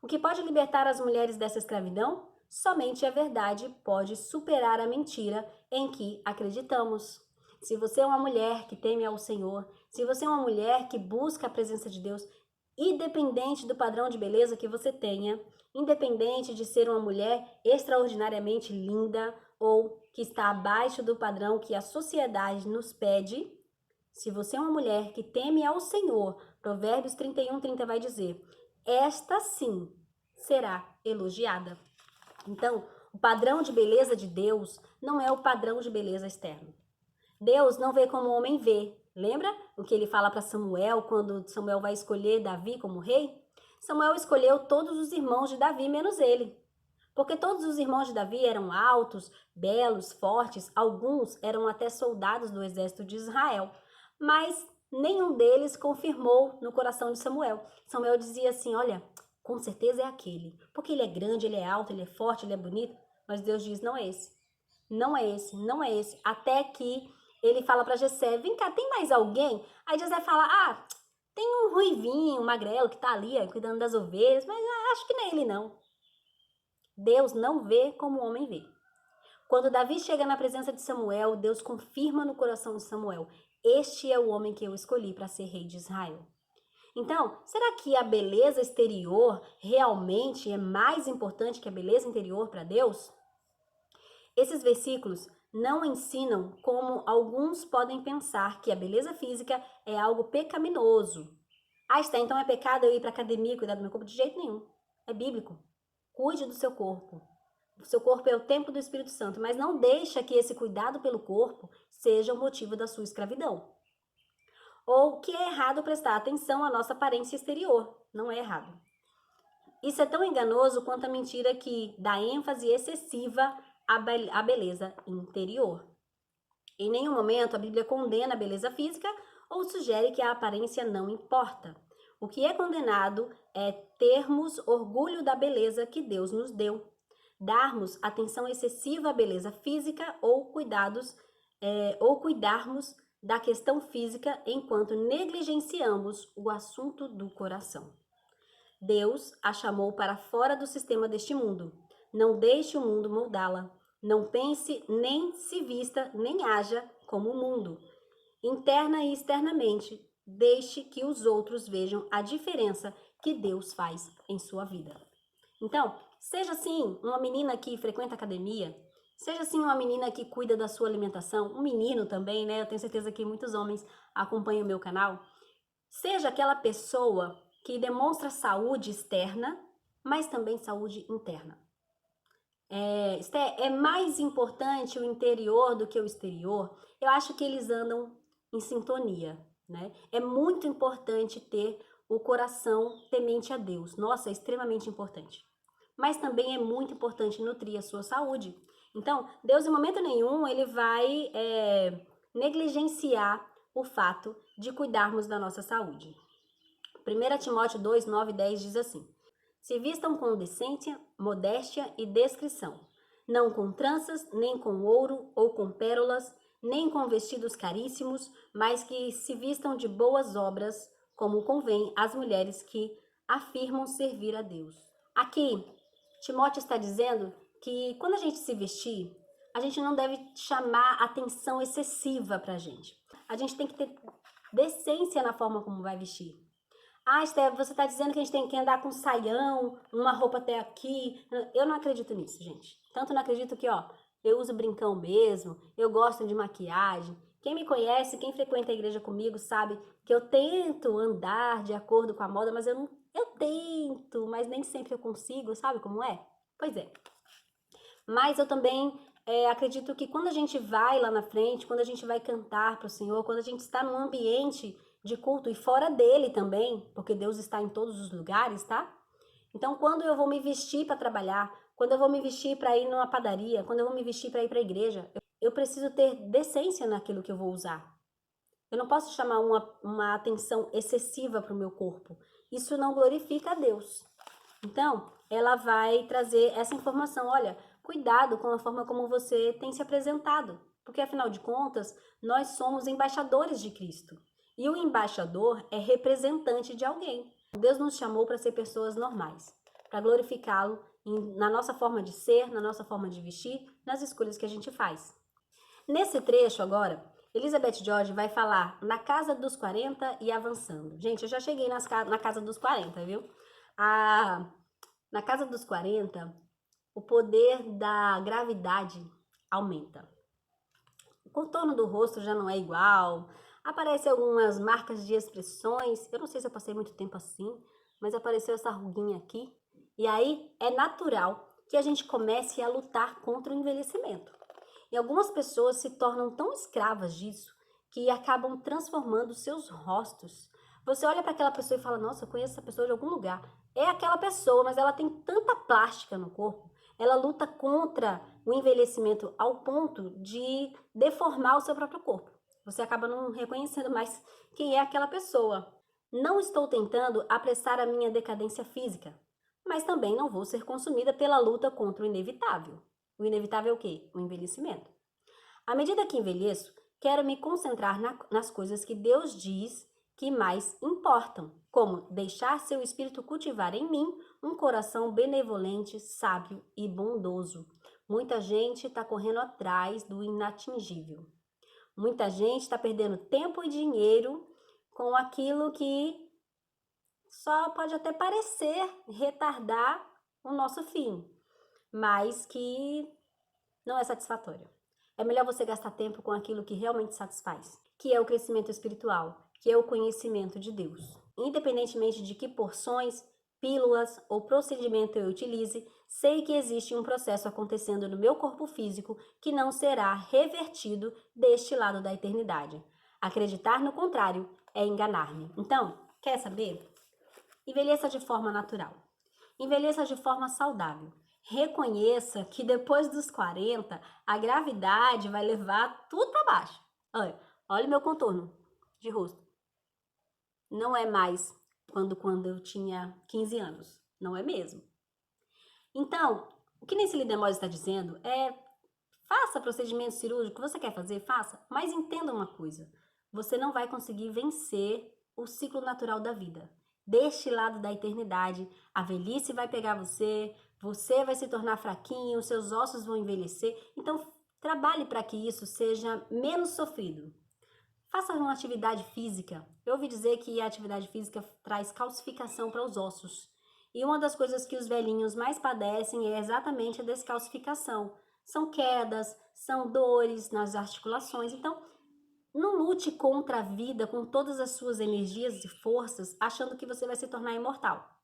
O que pode libertar as mulheres dessa escravidão? Somente a verdade pode superar a mentira em que acreditamos. Se você é uma mulher que teme ao Senhor, se você é uma mulher que busca a presença de Deus, independente do padrão de beleza que você tenha, independente de ser uma mulher extraordinariamente linda ou que está abaixo do padrão que a sociedade nos pede, se você é uma mulher que teme ao Senhor, Provérbios 31:30 vai dizer: esta sim será elogiada. Então, o padrão de beleza de Deus não é o padrão de beleza externo. Deus não vê como o homem vê. Lembra o que ele fala para Samuel quando Samuel vai escolher Davi como rei? Samuel escolheu todos os irmãos de Davi menos ele. Porque todos os irmãos de Davi eram altos, belos, fortes, alguns eram até soldados do exército de Israel. Mas nenhum deles confirmou no coração de Samuel. Samuel dizia assim: olha, com certeza é aquele, porque ele é grande, ele é alto, ele é forte, ele é bonito. Mas Deus diz: não é esse, não é esse, não é esse. Até que ele fala para Jessé: vem cá, tem mais alguém? Aí Jessé fala: tem um ruivinho, um magrelo que tá ali cuidando das ovelhas, mas acho que não é ele não. Deus não vê como o homem vê. Quando Davi chega na presença de Samuel, Deus confirma no coração de Samuel: este é o homem que eu escolhi para ser rei de Israel. Então, será que a beleza exterior realmente é mais importante que a beleza interior para Deus? Esses versículos não ensinam como alguns podem pensar que a beleza física é algo pecaminoso. Ah, está, então é pecado eu ir para a academia e cuidar do meu corpo? De jeito nenhum. É bíblico. Cuide do seu corpo. O seu corpo é o templo do Espírito Santo, mas não deixa que esse cuidado pelo corpo seja o motivo da sua escravidão. Ou que é errado prestar atenção à nossa aparência exterior. Não é errado. Isso é tão enganoso quanto a mentira que dá ênfase excessiva à beleza interior. Em nenhum momento a Bíblia condena a beleza física ou sugere que a aparência não importa. O que é condenado é termos orgulho da beleza que Deus nos deu, darmos atenção excessiva à beleza física ou cuidarmos da questão física enquanto negligenciamos o assunto do coração. Deus a chamou para fora do sistema deste mundo. Não deixe o mundo moldá-la. Não pense, nem se vista, nem haja como o mundo. Interna e externamente, deixe que os outros vejam a diferença que Deus faz em sua vida. Então, seja assim uma menina que frequenta academia, seja assim uma menina que cuida da sua alimentação, um menino também, né? Eu tenho certeza que muitos homens acompanham o meu canal. Seja aquela pessoa que demonstra saúde externa, mas também saúde interna. É mais importante o interior do que o exterior. Eu acho que eles andam em sintonia, né? É muito importante ter o coração temente a Deus. Nossa, é extremamente importante. Mas também é muito importante nutrir a sua saúde. Então, Deus em momento nenhum ele vai negligenciar o fato de cuidarmos da nossa saúde. 1 Timóteo 2, 9 e 10 diz assim: se vistam com decência, modéstia e descrição, não com tranças, nem com ouro ou com pérolas, nem com vestidos caríssimos, mas que se vistam de boas obras, como convém às mulheres que afirmam servir a Deus. Aqui, Timóteo está dizendo que quando a gente se vestir, a gente não deve chamar atenção excessiva para a gente. A gente tem que ter decência na forma como vai vestir. Ah, Esther, você está dizendo que a gente tem que andar com saião, uma roupa até aqui. Eu não acredito nisso, gente. Tanto não acredito que, eu uso brincão mesmo, eu gosto de maquiagem. Quem me conhece, quem frequenta a igreja comigo, sabe que eu tento andar de acordo com a moda, mas eu tento, mas nem sempre eu consigo, sabe como é? Pois é. Mas eu também acredito que quando a gente vai lá na frente, quando a gente vai cantar para o Senhor, quando a gente está num ambiente de culto e fora dele também, porque Deus está em todos os lugares, tá? Então, quando eu vou me vestir para trabalhar, quando eu vou me vestir para ir numa padaria, quando eu vou me vestir para ir para a igreja, eu preciso ter decência naquilo que eu vou usar. Eu não posso chamar uma atenção excessiva para o meu corpo. Isso não glorifica a Deus. Então, ela vai trazer essa informação. Olha, cuidado com a forma como você tem se apresentado, porque afinal de contas, nós somos embaixadores de Cristo. E o embaixador é representante de alguém. Deus nos chamou para ser pessoas normais, para glorificá-lo na nossa forma de ser, na nossa forma de vestir, nas escolhas que a gente faz. Nesse trecho agora, Elizabeth George vai falar na casa dos 40 e avançando. Gente, eu já cheguei na casa dos 40, viu? Na casa dos 40, o poder da gravidade aumenta. O contorno do rosto já não é igual, aparecem algumas marcas de expressões. Eu não sei se eu passei muito tempo assim, mas apareceu essa ruguinha aqui. E aí é natural que a gente comece a lutar contra o envelhecimento. E algumas pessoas se tornam tão escravas disso que acabam transformando seus rostos. Você olha para aquela pessoa e fala: nossa, eu conheço essa pessoa de algum lugar. É aquela pessoa, mas ela tem tanta plástica no corpo. Ela luta contra o envelhecimento ao ponto de deformar o seu próprio corpo. Você acaba não reconhecendo mais quem é aquela pessoa. Não estou tentando apressar a minha decadência física, mas também não vou ser consumida pela luta contra o inevitável. O inevitável é o quê? O envelhecimento. À medida que envelheço, quero me concentrar nas coisas que Deus diz que mais importam, como deixar seu espírito cultivar em mim um coração benevolente, sábio e bondoso. Muita gente está correndo atrás do inatingível. Muita gente está perdendo tempo e dinheiro com aquilo que só pode até parecer retardar o nosso fim, mas que não é satisfatório. É melhor você gastar tempo com aquilo que realmente satisfaz, que é o crescimento espiritual, que é o conhecimento de Deus. Independentemente de que porções, pílulas ou procedimento eu utilize, sei que existe um processo acontecendo no meu corpo físico que não será revertido deste lado da eternidade. Acreditar no contrário é enganar-me. Então, quer saber? Envelheça de forma natural. Envelheça de forma saudável. Reconheça que depois dos 40, a gravidade vai levar tudo para baixo. Olha o meu contorno de rosto. Não é mais quando eu tinha 15 anos. Não é mesmo. Então, o que Nancy Lee DeMoss está dizendo é: faça procedimento cirúrgico, você quer fazer, faça. Mas entenda uma coisa, você não vai conseguir vencer o ciclo natural da vida. Deste lado da eternidade, a velhice vai pegar você vai se tornar fraquinho, seus ossos vão envelhecer. Então, trabalhe para que isso seja menos sofrido. Faça uma atividade física. Eu ouvi dizer que a atividade física traz calcificação para os ossos. E uma das coisas que os velhinhos mais padecem é exatamente a descalcificação. São quedas, são dores nas articulações. Então, não lute contra a vida com todas as suas energias e forças, achando que você vai se tornar imortal.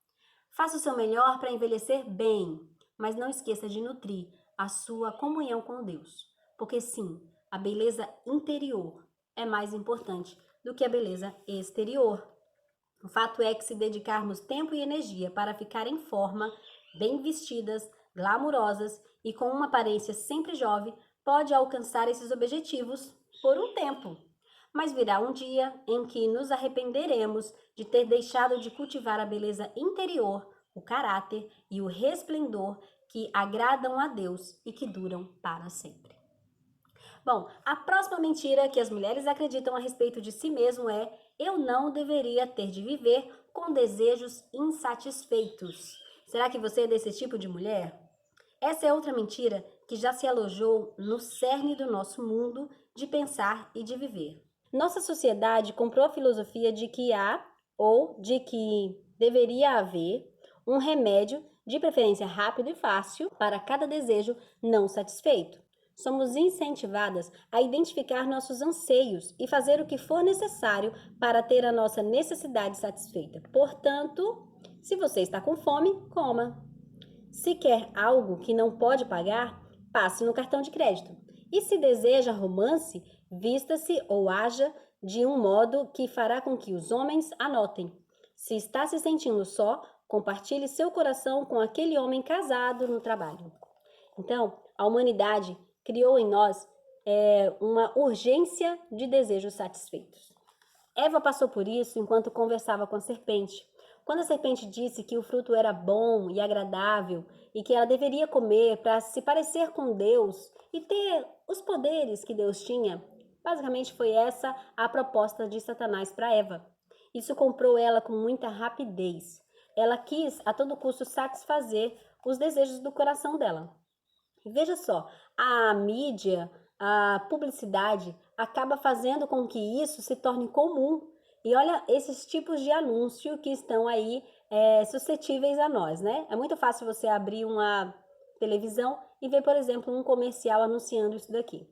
Faça o seu melhor para envelhecer bem, mas não esqueça de nutrir a sua comunhão com Deus. Porque sim, a beleza interior é mais importante do que a beleza exterior. O fato é que se dedicarmos tempo e energia para ficar em forma, bem vestidas, glamourosas e com uma aparência sempre jovem, pode alcançar esses objetivos por um tempo. Mas virá um dia em que nos arrependeremos de ter deixado de cultivar a beleza interior, o caráter e o resplendor que agradam a Deus e que duram para sempre. Bom, a próxima mentira que as mulheres acreditam a respeito de si mesmo é: eu não deveria ter de viver com desejos insatisfeitos. Será que você é desse tipo de mulher? Essa é outra mentira que já se alojou no cerne do nosso mundo de pensar e de viver. Nossa sociedade comprou a filosofia de que há, ou de que deveria haver, um remédio, de preferência rápido e fácil, para cada desejo não satisfeito. Somos incentivadas a identificar nossos anseios e fazer o que for necessário para ter a nossa necessidade satisfeita. Portanto, se você está com fome, coma. Se quer algo que não pode pagar, passe no cartão de crédito. E se deseja romance, vista-se ou haja de um modo que fará com que os homens anotem. Se está se sentindo só, compartilhe seu coração com aquele homem casado no trabalho. Então, a humanidade criou em nós uma urgência de desejos satisfeitos. Eva passou por isso enquanto conversava com a serpente. Quando a serpente disse que o fruto era bom e agradável e que ela deveria comer para se parecer com Deus e ter os poderes que Deus tinha, basicamente foi essa a proposta de Satanás para Eva. Isso comprou ela com muita rapidez. Ela quis a todo custo satisfazer os desejos do coração dela. Veja só, a mídia, a publicidade acaba fazendo com que isso se torne comum. E olha esses tipos de anúncio que estão aí suscetíveis a nós, né? É muito fácil você abrir uma televisão e ver, por exemplo, um comercial anunciando isso daqui.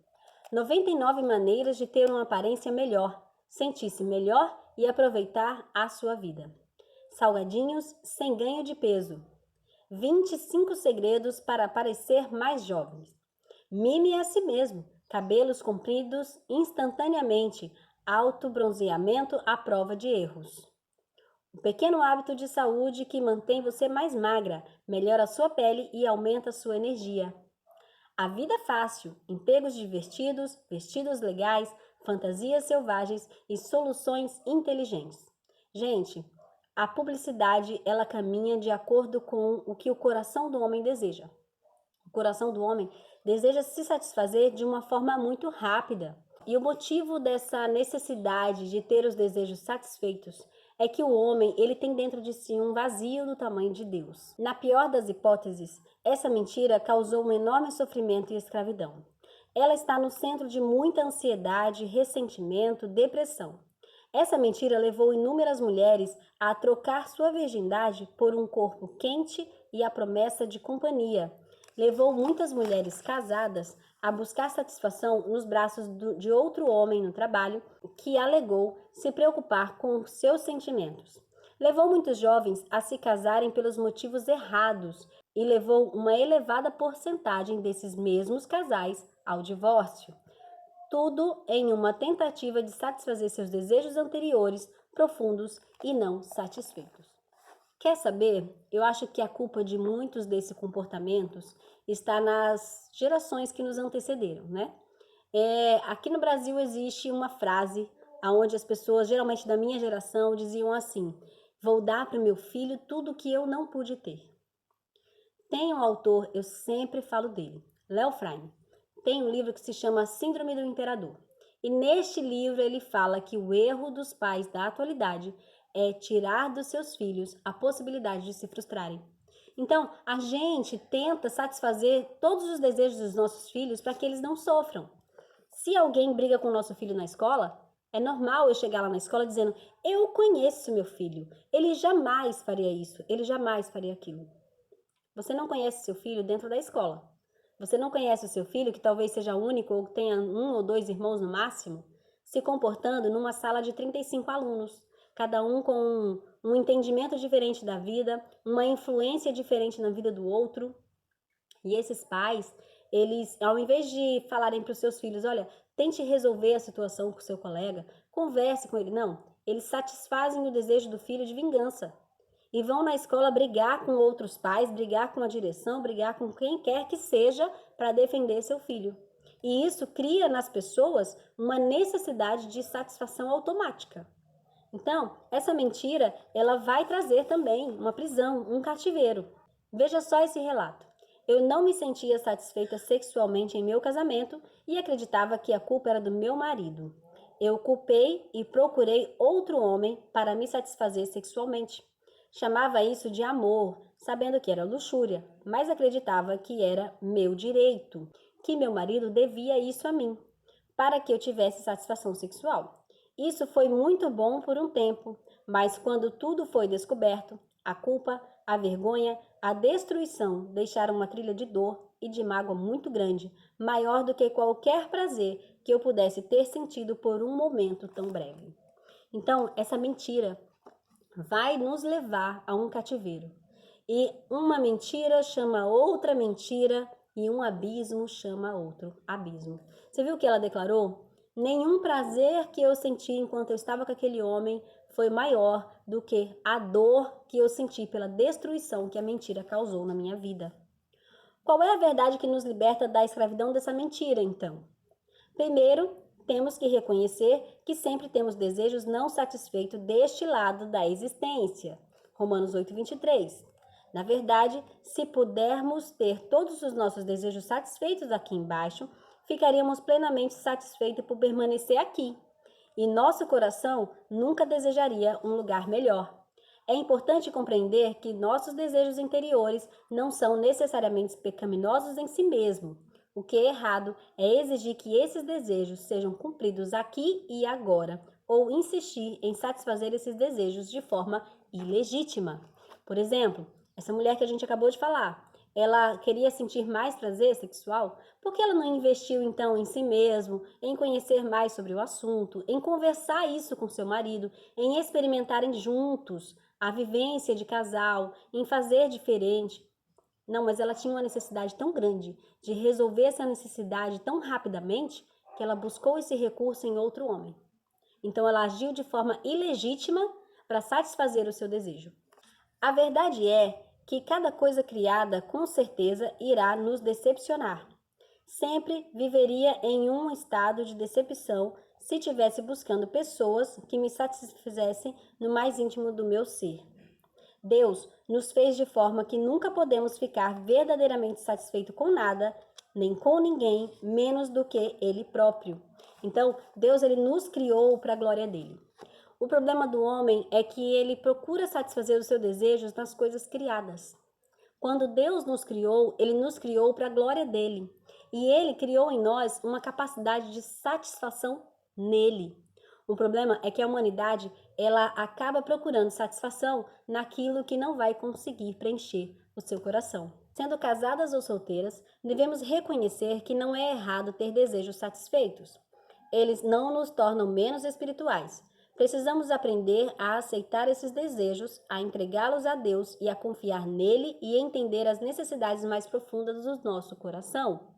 99 maneiras de ter uma aparência melhor, sentir-se melhor e aproveitar a sua vida. Salgadinhos sem ganho de peso. 25 segredos para parecer mais jovens. Mime a si mesmo. Cabelos compridos instantaneamente. Autobronzeamento à prova de erros. Um pequeno hábito de saúde que mantém você mais magra, melhora a sua pele e aumenta a sua energia. A vida fácil, empregos divertidos, vestidos legais, fantasias selvagens e soluções inteligentes. Gente, a publicidade, ela caminha de acordo com o que o coração do homem deseja. O coração do homem deseja se satisfazer de uma forma muito rápida. E o motivo dessa necessidade de ter os desejos satisfeitos é que o homem, ele tem dentro de si um vazio do tamanho de Deus. Na pior das hipóteses, essa mentira causou um enorme sofrimento e escravidão. Ela está no centro de muita ansiedade, ressentimento, depressão. Essa mentira levou inúmeras mulheres a trocar sua virgindade por um corpo quente e a promessa de companhia. Levou muitas mulheres casadas a buscar satisfação nos braços de outro homem no trabalho que alegou se preocupar com seus sentimentos. Levou muitos jovens a se casarem pelos motivos errados e levou uma elevada porcentagem desses mesmos casais ao divórcio. Tudo em uma tentativa de satisfazer seus desejos anteriores, profundos e não satisfeitos. Quer saber? Eu acho que a culpa de muitos desses comportamentos está nas gerações que nos antecederam, né? Aqui no Brasil existe uma frase onde as pessoas, geralmente da minha geração, diziam assim: vou dar para o meu filho tudo que eu não pude ter. Tem um autor, eu sempre falo dele, Léo Fraime. Tem um livro que se chama Síndrome do Imperador. E neste livro ele fala que o erro dos pais da atualidade é tirar dos seus filhos a possibilidade de se frustrarem. Então, a gente tenta satisfazer todos os desejos dos nossos filhos para que eles não sofram. Se alguém briga com o nosso filho na escola, é normal eu chegar lá na escola dizendo: eu conheço meu filho, ele jamais faria isso, ele jamais faria aquilo. Você não conhece seu filho dentro da escola. Você não conhece o seu filho, que talvez seja único ou tenha 1 ou 2 irmãos no máximo, se comportando numa sala de 35 alunos, cada um com um entendimento diferente da vida, uma influência diferente na vida do outro. E esses pais, eles, ao invés de falarem para os seus filhos: olha, tente resolver a situação com o seu colega, converse com ele. Não, eles satisfazem o desejo do filho de vingança. E vão na escola brigar com outros pais, brigar com a direção, brigar com quem quer que seja para defender seu filho. E isso cria nas pessoas uma necessidade de satisfação automática. Então, essa mentira, ela vai trazer também uma prisão, um cativeiro. Veja só esse relato. Eu não me sentia satisfeita sexualmente em meu casamento e acreditava que a culpa era do meu marido. Eu culpei e procurei outro homem para me satisfazer sexualmente. Chamava isso de amor, sabendo que era luxúria, mas acreditava que era meu direito, que meu marido devia isso a mim, para que eu tivesse satisfação sexual. Isso foi muito bom por um tempo, mas quando tudo foi descoberto, a culpa, a vergonha, a destruição deixaram uma trilha de dor e de mágoa muito grande, maior do que qualquer prazer que eu pudesse ter sentido por um momento tão breve. Então, essa mentira vai nos levar a um cativeiro. E uma mentira chama outra mentira e um abismo chama outro abismo. Você viu o que ela declarou? Nenhum prazer que eu senti enquanto eu estava com aquele homem foi maior do que a dor que eu senti pela destruição que a mentira causou na minha vida. Qual é a verdade que nos liberta da escravidão dessa mentira, então? Primeiro, temos que reconhecer que sempre temos desejos não satisfeitos deste lado da existência. Romanos 8:23. Na verdade, se pudermos ter todos os nossos desejos satisfeitos aqui embaixo, ficaríamos plenamente satisfeitos por permanecer aqui. E nosso coração nunca desejaria um lugar melhor. É importante compreender que nossos desejos interiores não são necessariamente pecaminosos em si mesmos. O que é errado é exigir que esses desejos sejam cumpridos aqui e agora, ou insistir em satisfazer esses desejos de forma ilegítima. Por exemplo, essa mulher que a gente acabou de falar, ela queria sentir mais prazer sexual, por que ela não investiu então em si mesmo, em conhecer mais sobre o assunto, em conversar isso com seu marido, em experimentarem juntos a vivência de casal, em fazer diferente? Não, mas ela tinha uma necessidade tão grande de resolver essa necessidade tão rapidamente que ela buscou esse recurso em outro homem. Então ela agiu de forma ilegítima para satisfazer o seu desejo. A verdade é que cada coisa criada com certeza irá nos decepcionar. Sempre viveria em um estado de decepção se tivesse buscando pessoas que me satisfizessem no mais íntimo do meu ser. Deus nos fez de forma que nunca podemos ficar verdadeiramente satisfeitos com nada, nem com ninguém, menos do que Ele próprio. Então, Deus ele nos criou para a glória dele. O problema do homem é que ele procura satisfazer os seus desejos nas coisas criadas. Quando Deus nos criou, ele nos criou para a glória dele. E ele criou em nós uma capacidade de satisfação nele. O problema é que a humanidade, ela acaba procurando satisfação naquilo que não vai conseguir preencher o seu coração. Sendo casadas ou solteiras, devemos reconhecer que não é errado ter desejos satisfeitos. Eles não nos tornam menos espirituais. Precisamos aprender a aceitar esses desejos, a entregá-los a Deus e a confiar nele e entender as necessidades mais profundas do nosso coração.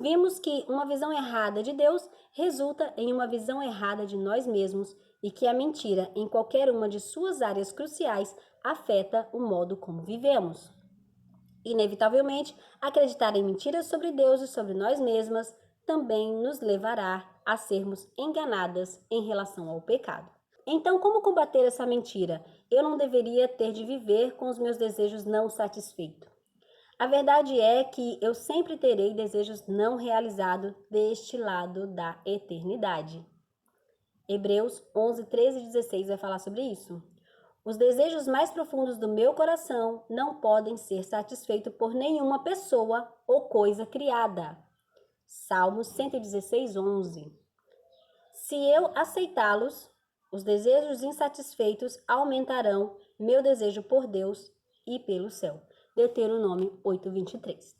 Vimos que uma visão errada de Deus resulta em uma visão errada de nós mesmos e que a mentira, em qualquer uma de suas áreas cruciais, afeta o modo como vivemos. Inevitavelmente, acreditar em mentiras sobre Deus e sobre nós mesmas também nos levará a sermos enganadas em relação ao pecado. Então, como combater essa mentira? Eu não deveria ter de viver com os meus desejos não satisfeitos. A verdade é que eu sempre terei desejos não realizados deste lado da eternidade. Hebreus 11, 13 e 16 vai falar sobre isso. Os desejos mais profundos do meu coração não podem ser satisfeitos por nenhuma pessoa ou coisa criada. Salmos 116, 11. Se eu aceitá-los, os desejos insatisfeitos aumentarão meu desejo por Deus e pelo céu. Deuteronômio 8, 23.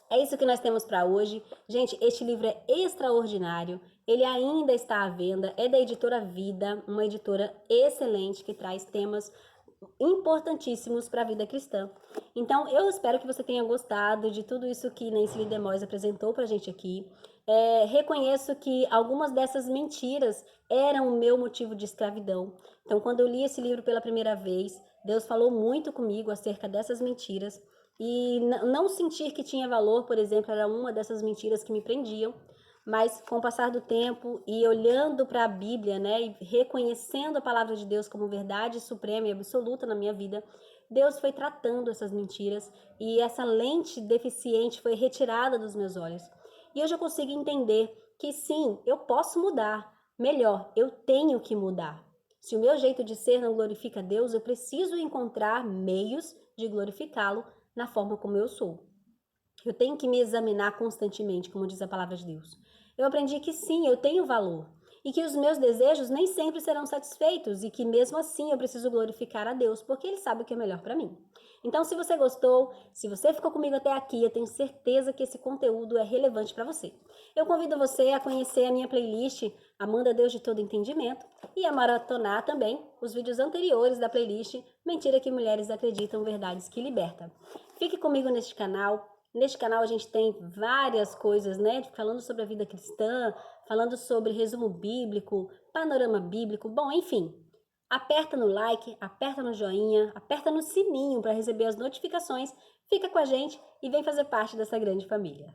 É isso que nós temos para hoje. Gente, este livro é extraordinário. Ele ainda está à venda. É da editora Vida, uma editora excelente que traz temas importantíssimos para a vida cristã. Então, eu espero que você tenha gostado de tudo isso que Nancy Lee DeMoss apresentou para a gente aqui. Reconheço que algumas dessas mentiras eram o meu motivo de escravidão. Então, quando eu li esse livro pela primeira vez, Deus falou muito comigo acerca dessas mentiras. E não sentir que tinha valor, por exemplo, era uma dessas mentiras que me prendiam. Mas com o passar do tempo e olhando para a Bíblia, né, e reconhecendo a palavra de Deus como verdade suprema e absoluta na minha vida, Deus foi tratando essas mentiras e essa lente deficiente foi retirada dos meus olhos. E hoje eu consigo entender que sim, eu posso mudar. Melhor, eu tenho que mudar. Se o meu jeito de ser não glorifica a Deus, eu preciso encontrar meios de glorificá-lo na forma como eu sou. Eu tenho que me examinar constantemente, como diz a palavra de Deus. Eu aprendi que sim, eu tenho valor e que os meus desejos nem sempre serão satisfeitos e que mesmo assim eu preciso glorificar a Deus, porque Ele sabe o que é melhor para mim. Então, se você gostou, se você ficou comigo até aqui, eu tenho certeza que esse conteúdo é relevante para você. Eu convido você a conhecer a minha playlist Amanda Deus de Todo Entendimento e a maratonar também os vídeos anteriores da playlist Mentira que Mulheres Acreditam, Verdades que Libertam. Fique comigo neste canal. Neste canal a gente tem várias coisas, né? Falando sobre a vida cristã, falando sobre resumo bíblico, panorama bíblico, bom, enfim. Aperta no like, aperta no joinha, aperta no sininho para receber as notificações. Fica com a gente e vem fazer parte dessa grande família.